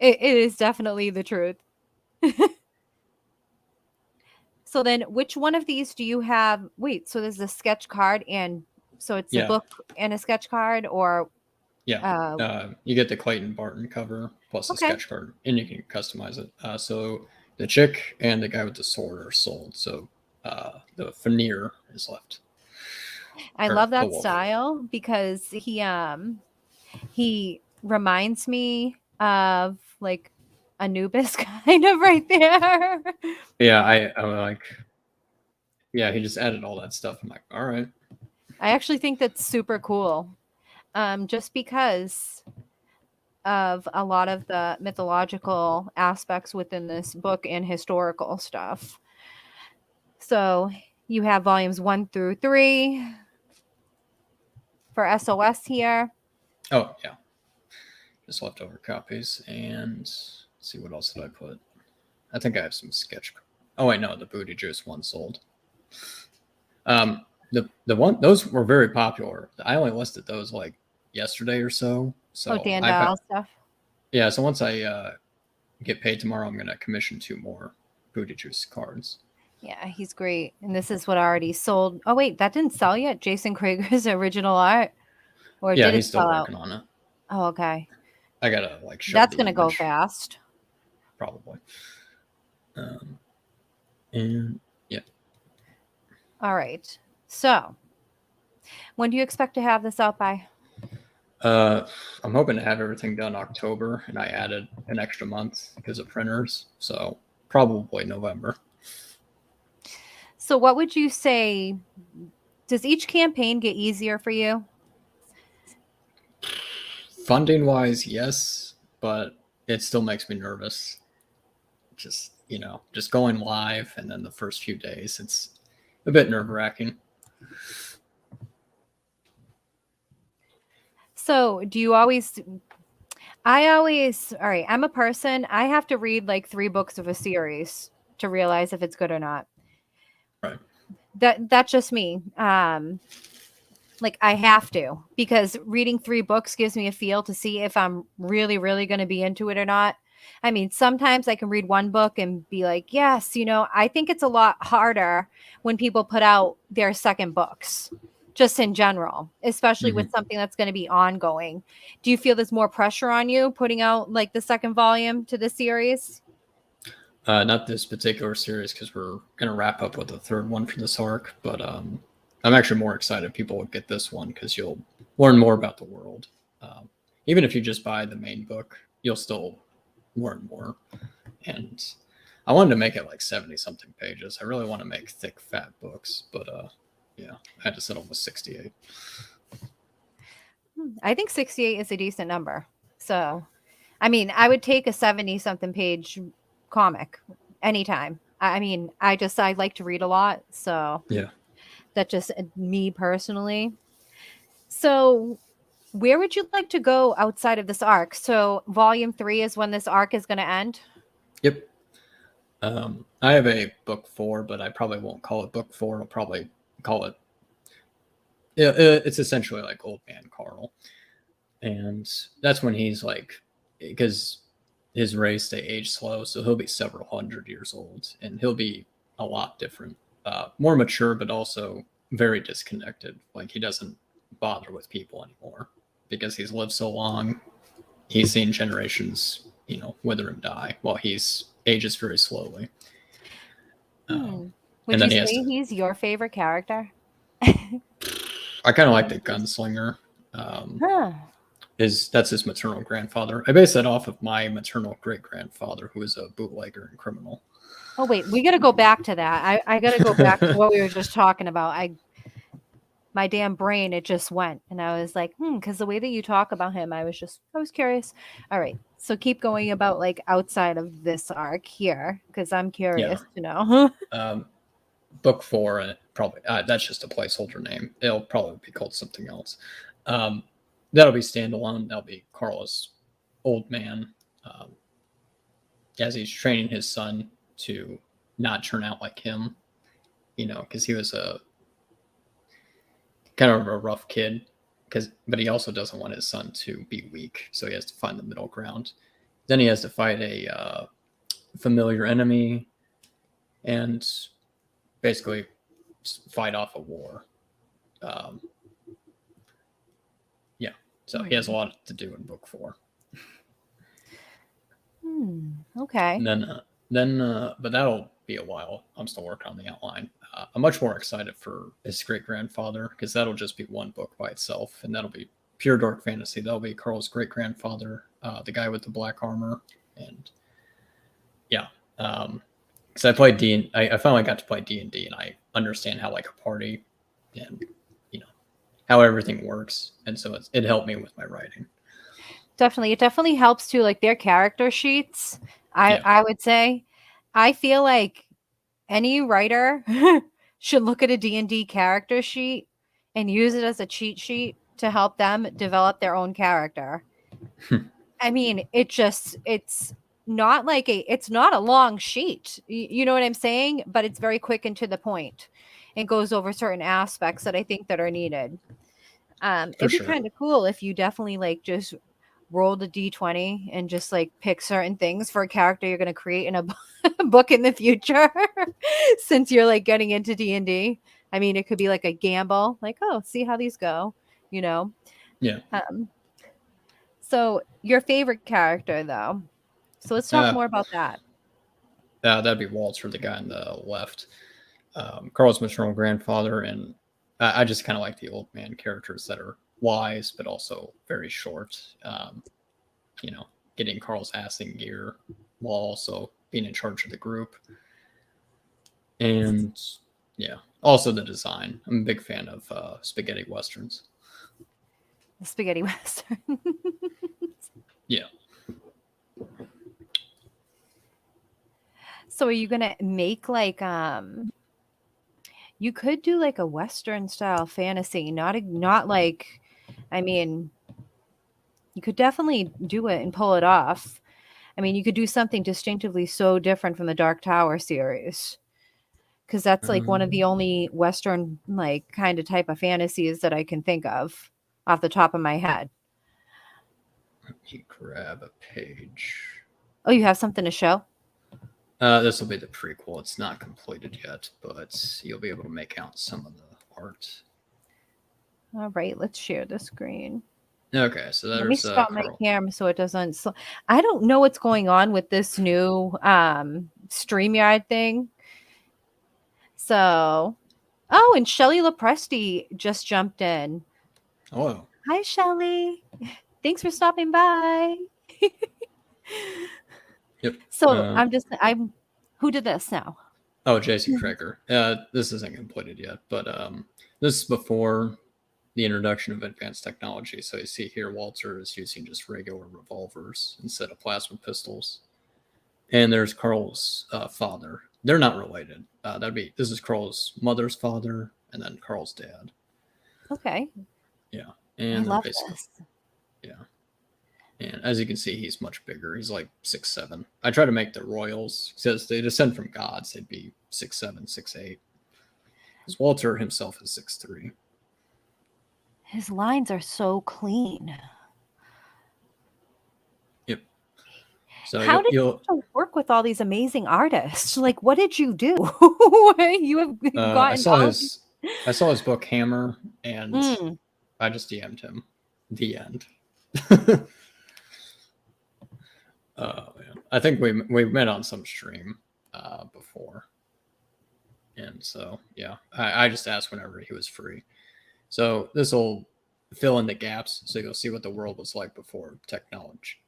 It is definitely the truth. So then which one of these do you have? Wait, so there's a sketch card, and so it's a book and a sketch card, or you get the Clayton Barton cover plus the sketch card, and you can customize it. So the chick and the guy with the sword are sold. So the veneer is left. I love that style because he reminds me of like Anubis kind of right there. Yeah, I'm like, yeah, he just added all that stuff. I'm like, all right. I actually think that's super cool. Just because of a lot of the mythological aspects within this book and historical stuff. So you have volumes 1 through 3 for SOS here. Oh, yeah. Just leftover copies. And let's see, what else did I put? I think I have some sketch. Oh, wait, no, the Booty Juice one sold. Those were very popular. I only listed those like yesterday or so. So Dan Dial stuff. Yeah, so once I get paid tomorrow, I'm gonna commission 2 more Booty Juice cards. Yeah, he's great. And this is what already sold. Oh wait, that didn't sell yet. Jason Krieger's original art. Or yeah, did he's it still sell working on it. Oh, okay. I gotta show that's gonna go fast. Probably. And yeah. All right. So when do you expect to have this out by? I'm hoping to have everything done October, and I added an extra month because of printers, so probably November. So what would you say, does each campaign get easier for you? Funding wise, yes, but it still makes me nervous. Just, just going live, and then the first few days, it's a bit nerve-wracking. So do you always all right, I'm a person, I have to read like 3 books of a series to realize if it's good or not. Right. That's just me. Like I have to, because reading 3 books gives me a feel to see if I'm really, really going to be into it or not. I mean, sometimes I can read 1 book and be like, yes, I think it's a lot harder when people put out their second books, just in general, especially with something that's going to be ongoing. Do you feel there's more pressure on you putting out like the second volume to the series? Not this particular series, because we're going to wrap up with the 3rd one for this arc, but I'm actually more excited people will get this one, because you'll learn more about the world. Even if you just buy the main book, you'll still learn more. And I wanted to make it like 70-something pages. I really want to make thick, fat books, but yeah, I had to settle with 68. I think 68 is a decent number. So, I mean, I would take a 70-something page comic anytime. I mean, I like to read a lot, so Yeah. that's just me personally. So, where would you like to go outside of this arc? So, volume 3 is when this arc is going to end. Yep. I have a book 4, but I probably won't call it book 4. I'll probably call it. Yeah, it's essentially like Old Man Carl, and that's when he's like, because his race, they age slow, so he'll be several hundred years old, and he'll be a lot different, more mature, but also very disconnected. Like, he doesn't bother with people anymore because he's lived so long. He's seen generations, wither and die, while he's ages very slowly. Would and you then say he's your favorite character? I kind of like the gunslinger. Huh. That's his maternal grandfather. I base that off of my maternal great grandfather, who was a bootlegger and criminal. Oh wait, we got to go back to that. I got to go back to what we were just talking about. My damn brain, it just went, and I was like, because the way that you talk about him, I was curious. All right, so keep going about like outside of this arc here, because I'm curious to know. Book 4, and probably that's just a placeholder name. It'll probably be called something else. That'll be standalone. That'll be Carla's old man, as he's training his son to not turn out like him, because he was a kind of a rough kid, but he also doesn't want his son to be weak, so he has to find the middle ground. Then he has to fight a familiar enemy and basically fight off a war. Yeah, so he has a lot to do in book 4. Okay. And then, but that'll be a while. I'm still working on the outline. I'm much more excited for his great grandfather, because that'll just be one book by itself, and that'll be pure dark fantasy. That'll be Carl's great grandfather, the guy with the black armor, and yeah, because I played I finally got to play D&D, and I understand how like a party and how everything works, and so it helped me with my writing. Definitely, it definitely helps too. Like their character sheets, I would say, I feel like any writer should look at a D&D character sheet and use it as a cheat sheet to help them develop their own character. I mean, it's not like it's not a long sheet. You know what I'm saying? But it's very quick and to the point. It goes over certain aspects that I think that are needed. It'd be kind of cool if you definitely like just roll the D20 and just like pick certain things for a character you're going to create in a book in the future. Since you're like getting into D&D, I mean, it could be like a gamble, like, oh, see how these go, Yeah. So your favorite character though, so let's talk more about that. That'd be Walter, the guy on the left, Carl's maternal grandfather, and I just kind of like the old man characters that are wise but also very short. Getting Carl's ass in gear while also being in charge of the group. And yeah, also the design. I'm a big fan of spaghetti westerns. The spaghetti western. Yeah. So are you gonna make like you could do like a Western style fantasy, not like, I mean, you could definitely do it and pull it off. I mean, you could do something distinctively so different from the Dark Tower series. Because that's like one of the only Western like kind of type of fantasies that I can think of off the top of my head. Let me grab a page. Oh, you have something to show? This will be the prequel. It's not completed yet, but you'll be able to make out some of the art. All right, let's share the screen. Okay, so Let me there's stop my Carl. camera so it doesn't. I don't know what's going on with this new StreamYard thing. So, oh, and Shelly Lepresti just jumped in. Oh, Hi, Shelly. Thanks for stopping by. yep. So I'm. Who did this now? Oh, JC Traeger. This isn't completed yet, but this is before the introduction of advanced technology. So you see here, Walter is using just regular revolvers instead of plasma pistols. And there's Carl's father. They're not related. This is Carl's mother's father, and then Carl's dad. Okay. Yeah, I and love this. Yeah, and as you can see, he's much bigger. He's like 6'7". I try to make the royals because they descend from gods. They'd be 6'7", 6'8". Because Walter himself is 6'3". His lines are so clean. Yep. So How did you'll you work with all these amazing artists? Like, what did you do? You have I gotten saw all his book Hammer, and Mm. I just DM'd him. The end. Man. I think we met on some stream before, and so yeah, I just asked whenever he was free. So this will fill in the gaps, so you'll see what the world was like before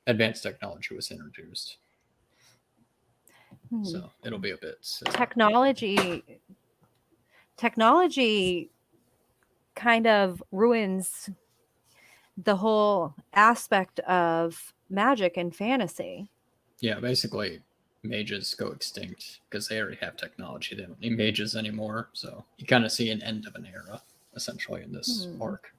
advanced technology was introduced. So it'll be a bit technology kind of ruins the whole aspect of magic and fantasy. Yeah, basically mages go extinct because they already have technology. They don't need mages anymore. So you kind of see an end of an era essentially in this arc.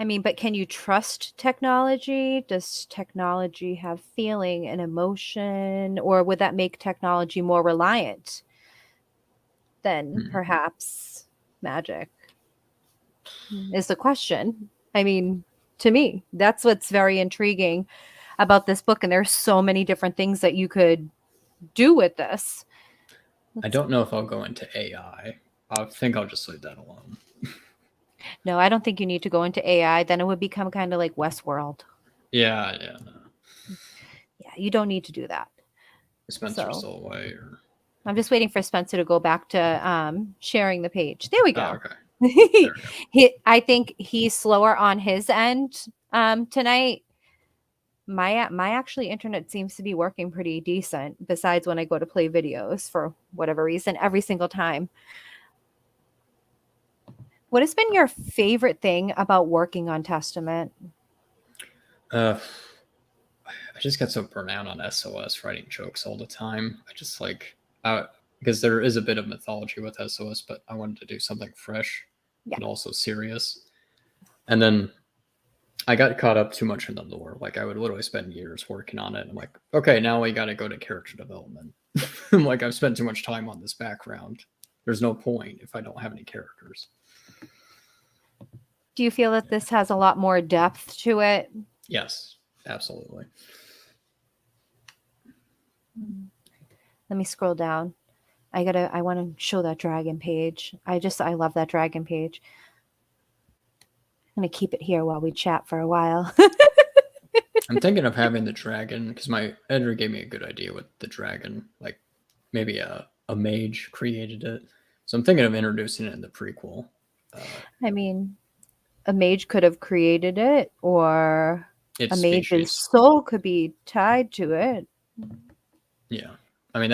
I mean, but can you trust technology? Does technology have feeling and emotion, or would that make technology more reliant than perhaps magic? Is the question. I mean, to me, that's what's very intriguing about this book. And there's so many different things that you could do with this. I don't know if I'll go into AI. I think I'll just leave that alone. No, I don't think you need to go into AI. Then it would become kind of like Westworld. Yeah, no. Yeah, you don't need to do that. Spencer's still away, or I'm just waiting for Spencer to go back to sharing the page. There we go. okay. There we go. I think he's slower on his end tonight. My actually internet seems to be working pretty decent, besides when I go to play videos for whatever reason every single time. What has been your favorite thing about working on Testament? I just got so burnt out on SOS writing jokes all the time. I just because there is a bit of mythology with SOS, but I wanted to do something fresh and also serious. And then I got caught up too much in the lore. Like I would literally spend years working on it. I'm like, okay, now we got to go to character development. I'm like, I've spent too much time on this background. There's no point if I don't have any characters. Do you feel that this has a lot more depth to it? Yes, absolutely. Let me scroll down. I want to show that dragon page. I love that dragon page. I'm going to keep it here while we chat for a while. I'm thinking of having the dragon because my editor gave me a good idea with the dragon. Like maybe a mage created it. So I'm thinking of introducing it in the prequel. I mean, a mage could have created it, or a mage's soul could be tied to it. Yeah. I mean,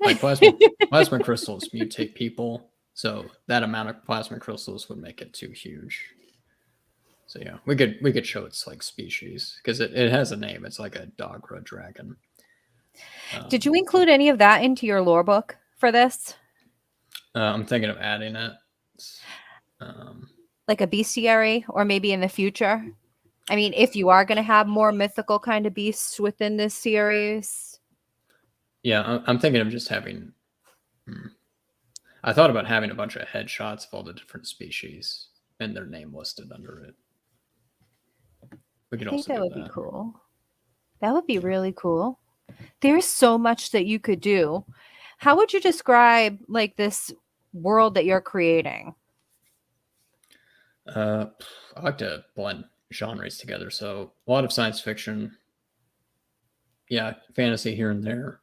like plasma crystals mutate people. So that amount of plasma crystals would make it too huge. So yeah, we could show its like species because it has a name. It's like a Dogra dragon. Did you include any of that into your lore book for this? I'm thinking of adding it. Like a bestiary, or maybe in the future? I mean, if you are going to have more mythical kind of beasts within this series. Yeah, I'm thinking of just having. I thought about having a bunch of headshots of all the different species and their name listed under it. We could I think also that do would that. be cool. That would be really cool. There's so much that you could do. How would you describe like this world that you're creating? I like to blend genres together. So a lot of science fiction, yeah, fantasy here and there,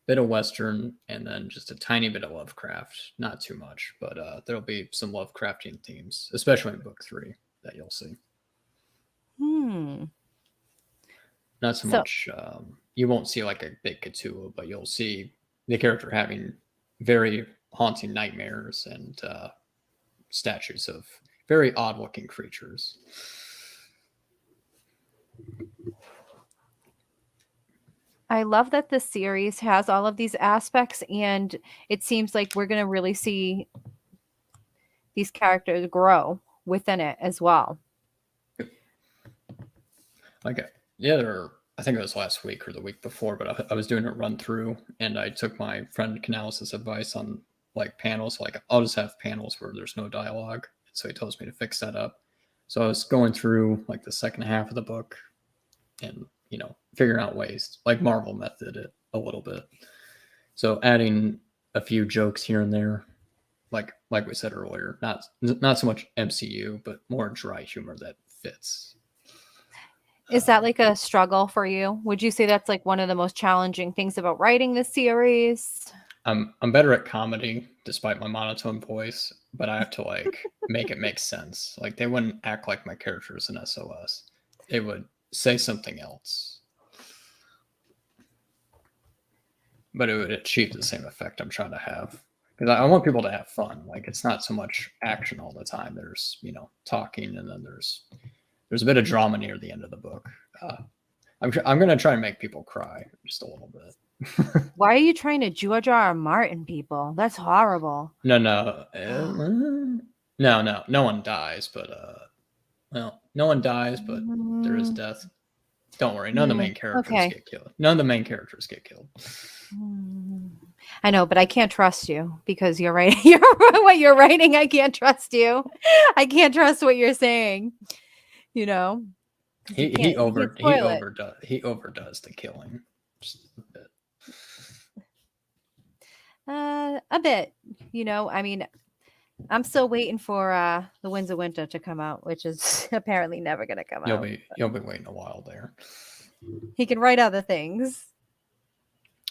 bit of Western, and then just a tiny bit of Lovecraft. Not too much, but there'll be some Lovecraftian themes, especially in book 3 that you'll see. Not so much. You won't see like a big Cthulhu, but you'll see the character having very haunting nightmares and statues of very odd-looking creatures. I love that the series has all of these aspects, and it seems like we're going to really see these characters grow within it as well. Okay. Yeah, I think it was last week or the week before, but I was doing a run through and I took my friend Canales' advice on like panels. Like I'll just have panels where there's no dialogue. So he tells me to fix that up. So I was going through like the second half of the book and, figuring out ways like Marvel method it a little bit. So adding a few jokes here and there, like we said earlier, not so much MCU, but more dry humor that fits. Is that like a struggle for you? Would you say that's like one of the most challenging things about writing this series? I'm better at comedy despite my monotone voice, but I have to like make it make sense. Like they wouldn't act like my characters in SOS. They would say something else. But it would achieve the same effect I'm trying to have. Because I want people to have fun. Like it's not so much action all the time. There's, talking, and then there's a bit of drama near the end of the book. I'm going to try and make people cry just a little bit. Why are you trying to George R. R. Martin people? That's horrible. No, one dies, but no one dies, but there is death. Don't worry, none of the main characters get killed. None of the main characters get killed. I know, but I can't trust you because you're right. What you're writing, I can't trust you. I can't trust what you're saying. He overdoes the killing just a bit. A bit. I mean, I'm still waiting for The Winds of Winter to come out, which is apparently never going to come out. You'll be waiting a while there. He can write other things.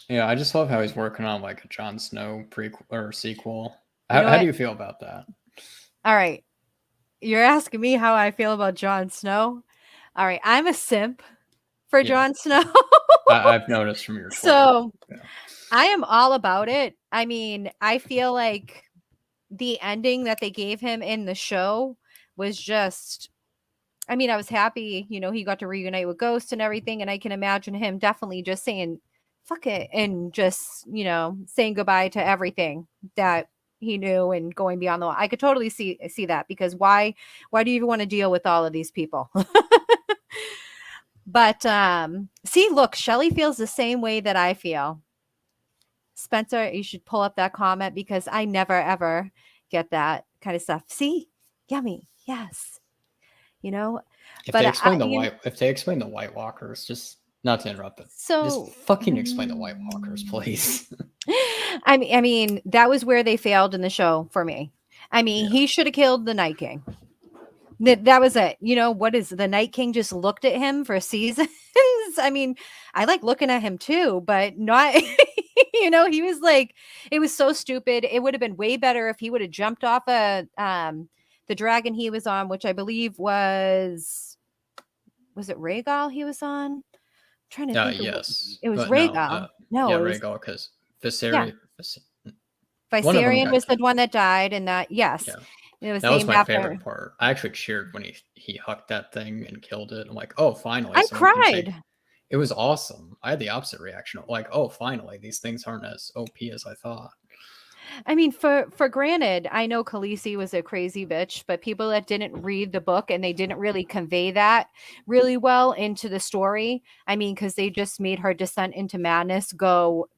Yeah, I just love how he's working on like a Jon Snow prequel or sequel. How do you feel about that? All right. You're asking me how I feel about Jon Snow? All right. I'm a simp for Jon Snow. I've noticed from your Twitter. So I am all about it. I mean, I feel like the ending that they gave him in the show was just, I mean, I was happy, he got to reunite with Ghost and everything. And I can imagine him definitely just saying, fuck it. And just, saying goodbye to everything that he knew and going beyond the wall. I could totally see that, because why do you even want to deal with all of these people? But see, look, Shelly feels the same way that I feel. Spencer, you should pull up that comment, because I never ever get that kind of stuff. See, yummy, yes, If they explain the White Walkers, just not to interrupt, but just fucking explain the White Walkers, please. I mean, that was where they failed in the show for me. I mean, he should have killed the Night King. That was it. What is the Night King just looked at him for seasons? I mean, I like looking at him too, but not, he was like, it was so stupid. It would have been way better if he would have jumped off the dragon he was on, which I believe was it Rhaegal he was on? I'm trying to think. Yes. It was Rhaegal. Rhaegal, because Viserion. Viserion was the one that died, and that, yes. Yeah. It was that was my favorite part. I actually cheered when he hucked that thing and killed it. I'm like, oh, finally. I cried. It was awesome. I had the opposite reaction. Like, oh, finally, these things aren't as OP as I thought. I mean, for granted, I know Khaleesi was a crazy bitch, but people that didn't read the book and they didn't really convey that really well into the story. I mean, because they just made her descent into madness go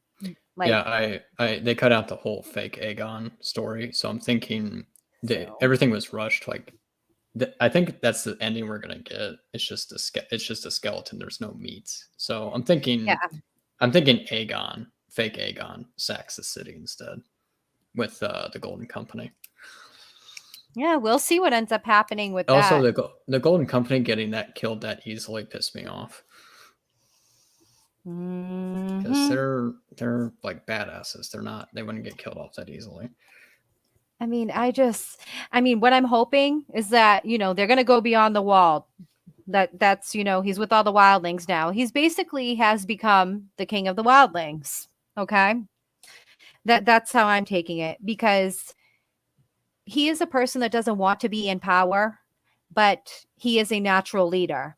like Yeah, they cut out the whole fake Aegon story, so I'm thinking so. everything was rushed. Like, I think that's the ending we're gonna get. It's just a skeleton. There's no meat. So Yeah, I'm thinking Aegon, fake Aegon, sacks the city instead with the Golden Company. yeah, we'll see what ends up happening with Also, that. the Golden Company getting that killed that easily pissed me off because Mhm. they're like badasses. They wouldn't get killed off that easily. I mean, I mean, what I'm hoping is that, they're going to go beyond the wall. That's, he's with all the wildlings now. He's basically has become the king of the wildlings. Okay. That's how I'm taking it, because he is a person that doesn't want to be in power, but he is a natural leader.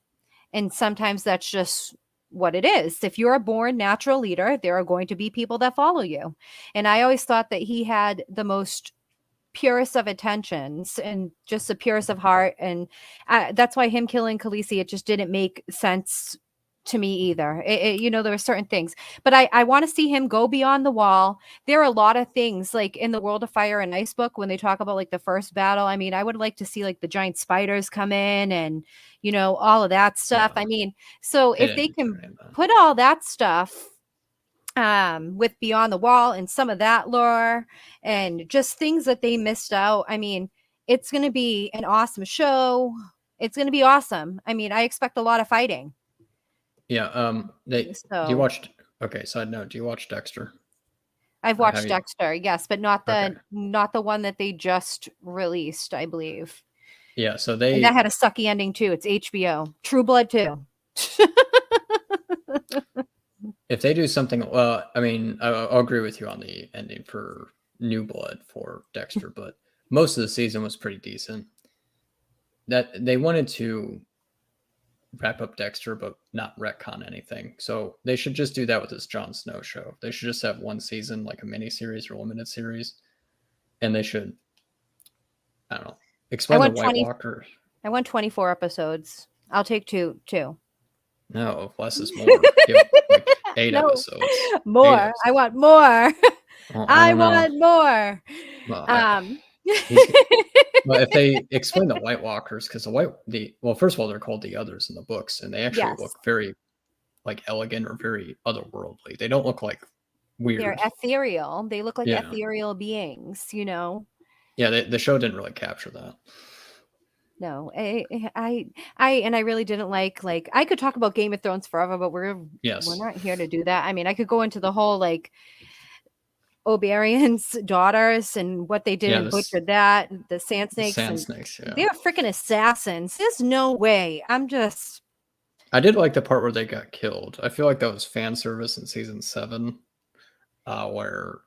And sometimes that's just what it is. If you're a born natural leader, there are going to be people that follow you. And I always thought that he had the most purest of intentions and just the purest of heart. And that's why him killing Khaleesi, it just didn't make sense to me either. There were certain things, but I want to see him go beyond the wall. There are a lot of things like in the World of Fire and Ice book when they talk about like the first battle. I mean, I would like to see like the giant spiders come in and all of that stuff. Yeah, I mean, so they if they didn't do can any of that. put all that stuff with Beyond the Wall and some of that lore and just things that they missed out, I mean, it's going to be an awesome show. It's going to be awesome. I mean, I expect a lot of fighting. Yeah. Do you So watch? Okay. Side note: do you watch Dexter? I've Or have watched you? Dexter, yes, but not Okay. the one that they just released, I believe. Yeah. So And that they had a sucky ending too. It's HBO. True Blood too. if they do something, well, I mean, I'll agree with you on the ending for New Blood for Dexter, but most of the season was pretty decent. That they wanted to wrap up Dexter, but not retcon anything. So they should just do that with this Jon Snow show. They should just have one season, like a mini series or limited series, and they should, I don't know, I explain the want White 20 Walker. I want 24 episodes. I'll take two. No, less is more. Give like 8 No, episodes. 8 more. I episodes. want more. Well, I I don't know. want more. Well, Um, he's well, if they explain the White Walkers, because well, first of all, they're called the Others in the books, and they actually yes, look very like elegant or very otherworldly. They don't look like they're weird. ethereal. They look like Yeah, ethereal beings. yeah. The show didn't really capture that. No, and I really didn't like I could talk about Game of Thrones forever, but we're Yes. not here to do that. I mean, I could go into the whole like Oberyn's daughters and what they did Yeah. and butchered that, the Sand The Snakes, Sand and Snakes. Yeah. they're freaking assassins. There's no way. I'm just I did like the part where they got killed. I feel like that was fan service in season 7, where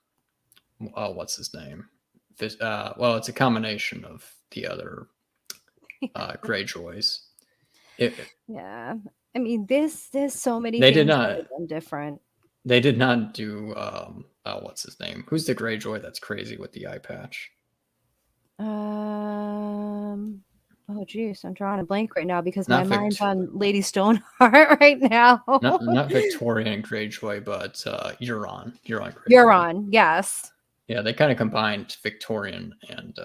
what's his name? Well, it's a combination of the other Greyjoys. yeah. I mean, there's so many They did things that not. are done different. They did not do. What's his name? Who's the Greyjoy that's crazy with the eye patch? Um. Oh, geez, I'm drawing a blank right now because my Not mind's Vict, on Lady Stoneheart right now. not Victorian Greyjoy, but Euron. Euron You're Greyjoy. on, yes. Yeah, they kind of combined Victorian and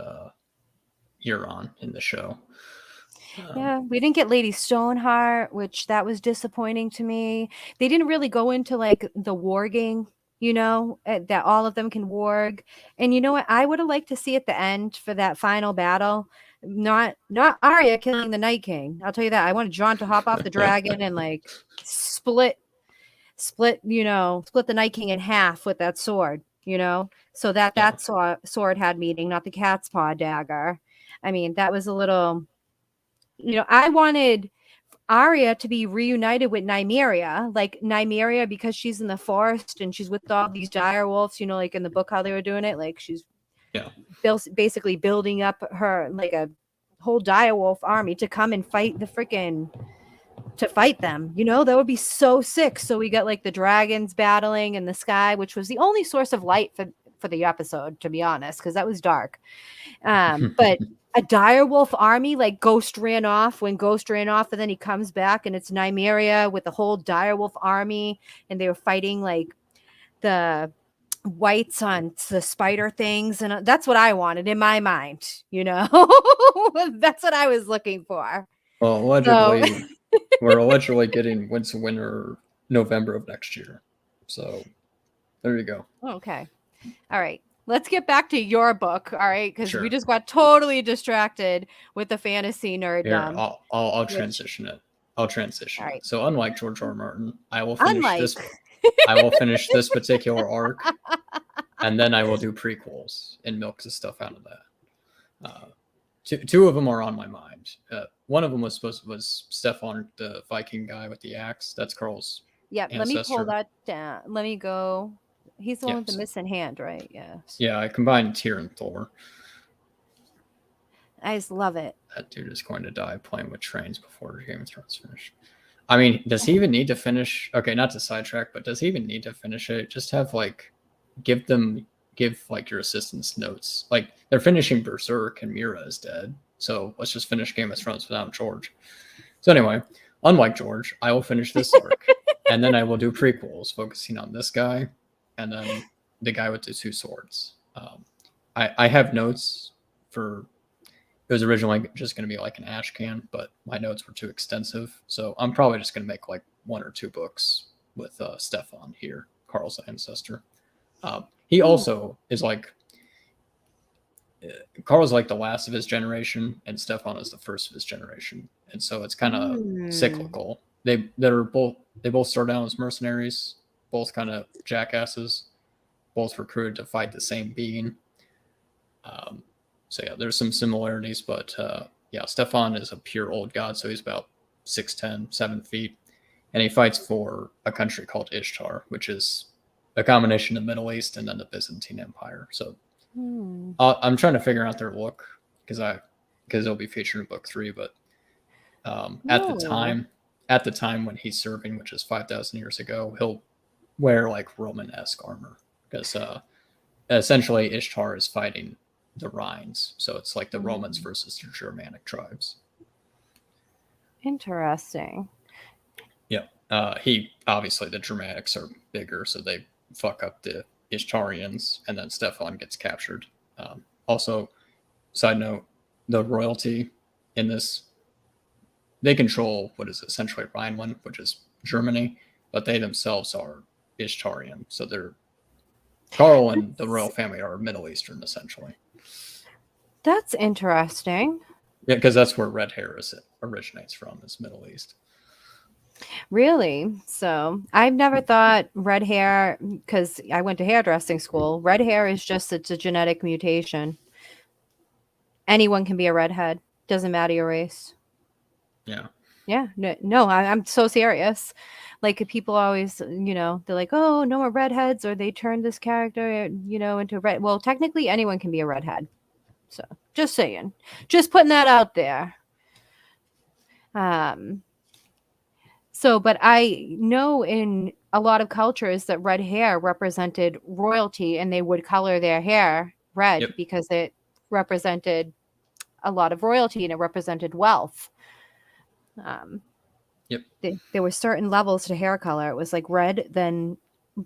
Euron in the show. Yeah, we didn't get Lady Stoneheart, which that was disappointing to me. They didn't really go into like the warging, that all of them can warg. And you know what? I would have liked to see at the end for that final battle, not Arya killing the Night King. I'll tell you that. I wanted Jon to hop off the dragon and like split the Night King in half with that sword, so that Yeah. sword had meaning, not the cat's paw dagger. I mean, that was a little. I wanted Arya to be reunited with Nymeria, like Nymeria, because she's in the forest and she's with all these dire wolves, like in the book how they were doing it. Like she's basically building up her like a whole dire wolf army to come and fight the freaking to fight them. You know, that would be so sick. So we got like the dragons battling in the sky, which was the only source of light for the episode, to be honest, because that was dark. But a direwolf army, like Ghost ran off, and then he comes back, and it's Nymeria with the whole direwolf army, and they were fighting like the whites on the spider things, and that's what I wanted in my mind. You know, that's what I was looking for. Well, allegedly, we're allegedly getting Winter November of next year. So there you go. Okay. All right. Let's get back to your book. All right. Because Sure. we just got totally distracted with the fantasy nerd. Here, I'll transition it. I'll transition. All right. So unlike George R. R. Martin, I will finish Unlike. this. I will finish this particular arc, and then I will do prequels and milk the stuff out of that. Two of them are on my mind. One of them was Stefan, the Viking guy with the axe. That's Carl's. Yeah, ancestor. Let me pull that down. Let me go. He's the one with the missing hand, right? Yeah. Yeah, I combined Tyr and Thor. I just love it. That dude is going to die playing with trains before Game of Thrones finished. I mean, does he even need to finish? Okay, not to sidetrack, but does he even need to finish it? Just have like, give like your assistants notes. Like they're finishing Berserk and Mira is dead. So let's just finish Game of Thrones without George. So anyway, unlike George, I will finish this arc and then I will do prequels focusing on this guy and then the guy with the two swords. I have notes for. It was originally just going to be like an ash can, but my notes were too extensive. So I'm probably just going to make like 1 or 2 books with Stefan here, Carl's ancestor. He also is like, Carl's like the last of his generation, and Stefan is the first of his generation. And so it's kind of cyclical. They both start out as mercenaries, both kind of jackasses, both recruited to fight the same being. So yeah, there's some similarities, but yeah, Stefan is a pure old god, so he's about 6'10", 7 feet, and he fights for a country called Ishtar, which is a combination of the Middle East and then the Byzantine Empire. So I'm trying to figure out their look because it'll be featured in book 3, but at the time when he's serving, which is 5,000 years ago, he'll wear like Roman-esque armor because essentially Ishtar is fighting the Rhines, so it's like the Romans versus the Germanic tribes. Interesting. Yeah, he obviously the Germanics are bigger, so they fuck up the Ishtarians, and then Stefan gets captured. Also, side note, the royalty in this, they control what is essentially Rhineland, which is Germany, but they themselves are Ishtarian, so they're Carl and the royal family are Middle Eastern essentially. That's interesting. Yeah, because that's where red hair originates from, is Middle East. Really? So I've never thought red hair, because I went to hairdressing school. Red hair is just, it's a genetic mutation. Anyone can be a redhead. Doesn't matter your race. Yeah. Yeah. No, I'm so serious. Like people always, they're like, oh, no more redheads, or they turned this character, into red. Well, technically anyone can be a redhead. So just saying, just putting that out there. So, but I know in a lot of cultures that red hair represented royalty, and they would color their hair red because it represented a lot of royalty and it represented wealth. There were certain levels to hair color. It was like red, then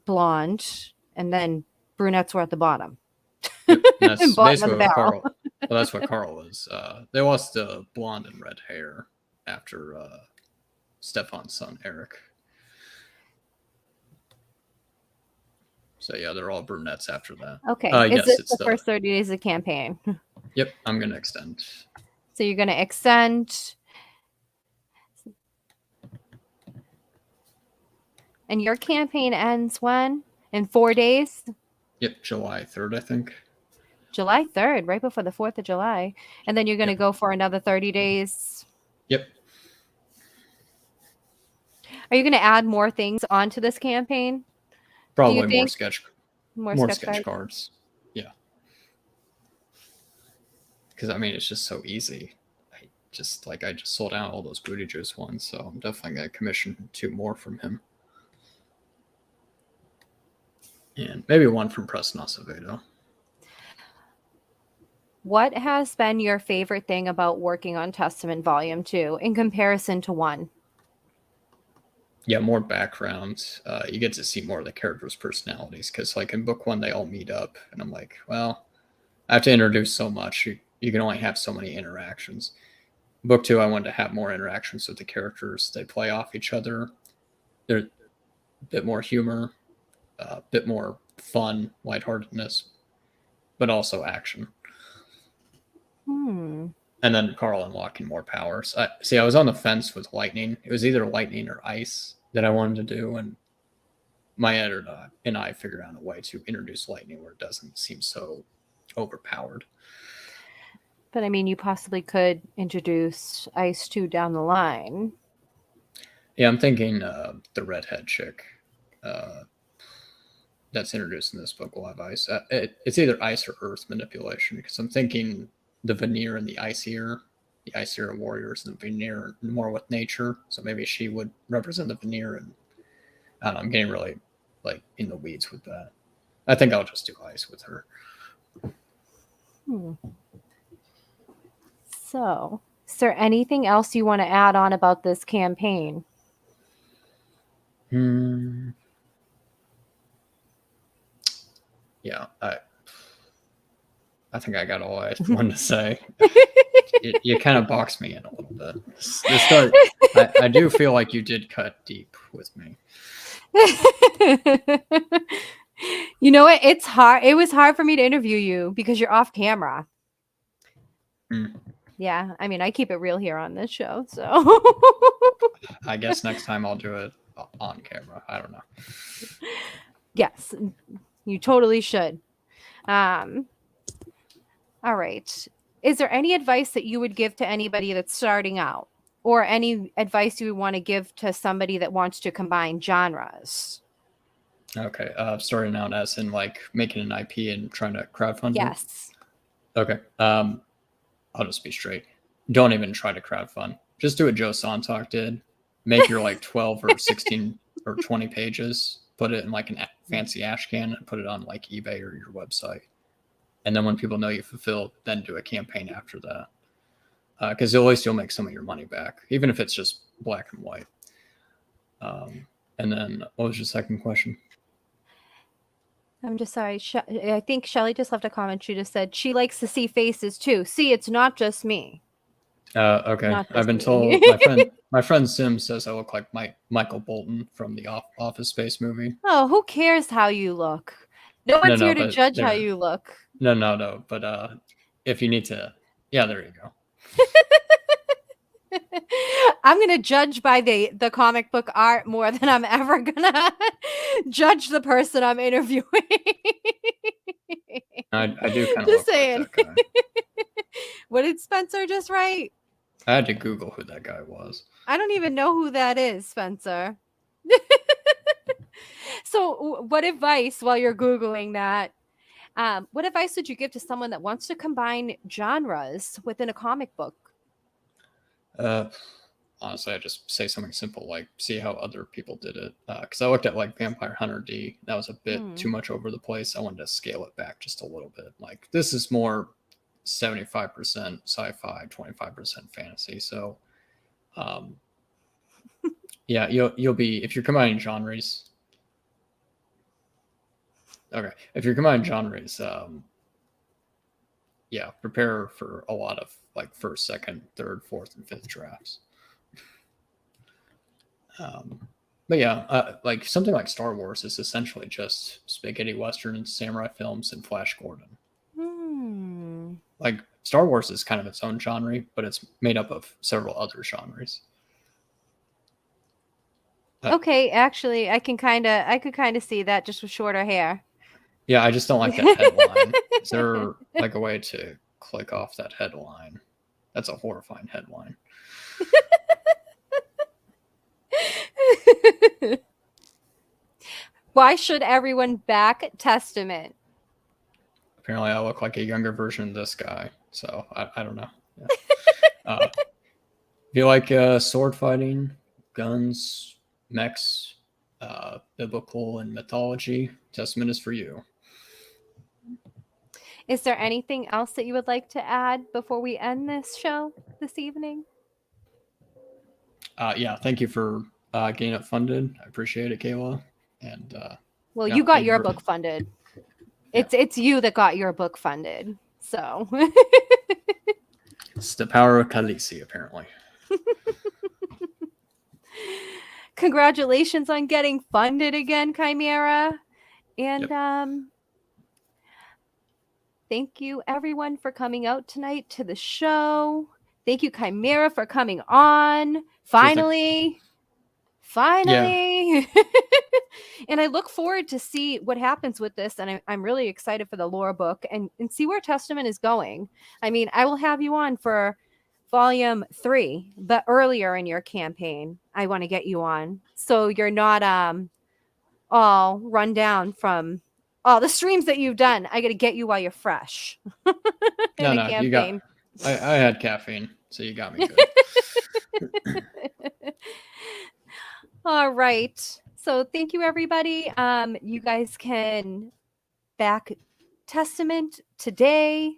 blonde, and then brunettes were at the bottom. Yep. That's basically what Carl. Well, that's what Carl is. They lost the blonde and red hair after Stefan's son Eric. So yeah, they're all brunettes after that. Okay. Yes, is it the first 30 days of campaign? Yep, I'm gonna extend. So you're gonna extend. And your campaign ends when? In 4 days? Yep, July 3rd, I think. July 3rd, right before the 4th of July. And then you're going to go for another 30 days? Yep. Are you going to add more things onto this campaign? Probably more sketch cards. Yeah. Because, I mean, it's just so easy. just like I just sold out all those booty juice ones, so I'm definitely gonna commission 2 more from him, and maybe 1 from Preston Acevedo. What has been your favorite thing about working on Testament Volume 2 in comparison to 1? Yeah, more background. You get to see more of the characters' personalities, because like in book 1 they all meet up, and I'm like, well, I have to introduce so much. You can only have so many interactions. Book 2, I wanted to have more interactions with the characters. They play off each other. They're a bit more humor, a bit more fun, lightheartedness, but also action. Hmm. And then Carl unlocking more powers. I was on the fence with lightning. It was either lightning or ice that I wanted to do, and my editor and I figured out a way to introduce lightning where it doesn't seem so overpowered. But I mean, you possibly could introduce Ice 2 down the line. Yeah, I'm thinking the redhead chick that's introduced in this book will have ice. It's either ice or earth manipulation, because I'm thinking the veneer and the icier warriors, and the veneer more with nature. So maybe she would represent the veneer, and I don't know, I'm getting really like in the weeds with that. I think I'll just do ice with her. So, is there anything else you want to add on about this campaign? Yeah, I think I got all I wanted to say. You kind of boxed me in a little bit. The start, I do feel like you did cut deep with me. You know what? It's hard. It was hard for me to interview you because you're off camera. Yeah, I mean, I keep it real here on this show, so. I guess next time I'll do it on camera. I don't know. Yes, you totally should. All right. Is there any advice that you would give to anybody that's starting out, or any advice you would want to give to somebody that wants to combine genres? Okay. Starting out as in like making an IP and trying to crowdfund Yes. it? Okay. I'll just be straight. Don't even try to crowdfund. Just do what Joe Sontak did. Make your like 12 or 16 or 20 pages, put it in like a fancy ash can, and put it on like eBay or your website. And then when people know you fulfilled, then do a campaign after that. Because at least you'll make some of your money back, even if it's just black and white. And then what was your second question? I'm just sorry. I think Shelly just left a comment. She just said she likes to see faces too. See, it's not just me. Okay. I've been told my friend Sim says I look like Michael Bolton from the Office Space movie. Oh, who cares how you look? No one's here to judge how you look. No. But if you need to, yeah, there you go. I'm gonna judge by the comic book art more than I'm ever gonna judge the person I'm interviewing. I do kind of just look saying. like that guy. What did Spencer just write? I had to Google who that guy was. I don't even know who that is, Spencer. So, what advice, while you're Googling that, what advice would you give to someone that wants to combine genres within a comic book? Honestly, I just say something simple like see how other people did it. Because I looked at like Vampire Hunter D. That was a bit too much over the place. I wanted to scale it back just a little bit. Like this is more 75% sci-fi, 25% fantasy. So, yeah, you'll be, if you're combining genres. Okay, if you're combining genres, yeah, prepare for a lot of like first, second, third, fourth, and fifth drafts. But yeah, like something like Star Wars is essentially just spaghetti western, samurai films, and Flash Gordon. Like Star Wars is kind of its own genre, but it's made up of several other genres. Okay, actually, I could kind of see that just with shorter hair. Yeah, I just don't like that headline. Is there like a way to click off that headline? That's a horrifying headline. Why should everyone back Testament? Apparently, I look like a younger version of this guy, so I don't know. Yeah. If you like sword fighting, guns, mechs, biblical and mythology, Testament is for you. Is there anything else that you would like to add before we end this show this evening? Yeah, thank you for getting it funded. I appreciate it, Kayla. And Well, yeah, you got thank your for, book funded. Yeah. It's you that got your book funded. So It's the power of Khaleesi, apparently. congratulations on getting funded again, Chimera. And thank you everyone for coming out tonight to the show. Thank you, Chimera, for coming on. Finally. Yeah. And I look forward to see what happens with this. And I'm really excited for the lore book and see where Testament is going. I mean, I will have you on for volume 3, but earlier in your campaign, I want to get you on. So you're not all run down from all the streams that you've done. I got to get you while you're fresh. No, you got. I had caffeine, so you got me good. All right. So thank you, everybody. You guys can back Testament today.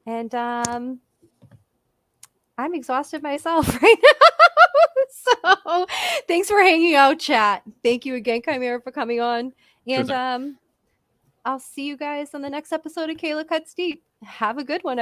And I'm exhausted myself right now. So thanks for hanging out, chat. Thank you again, Chimera, for coming on. And I'll see you guys on the next episode of Kayla Cuts Deep. Have a good one.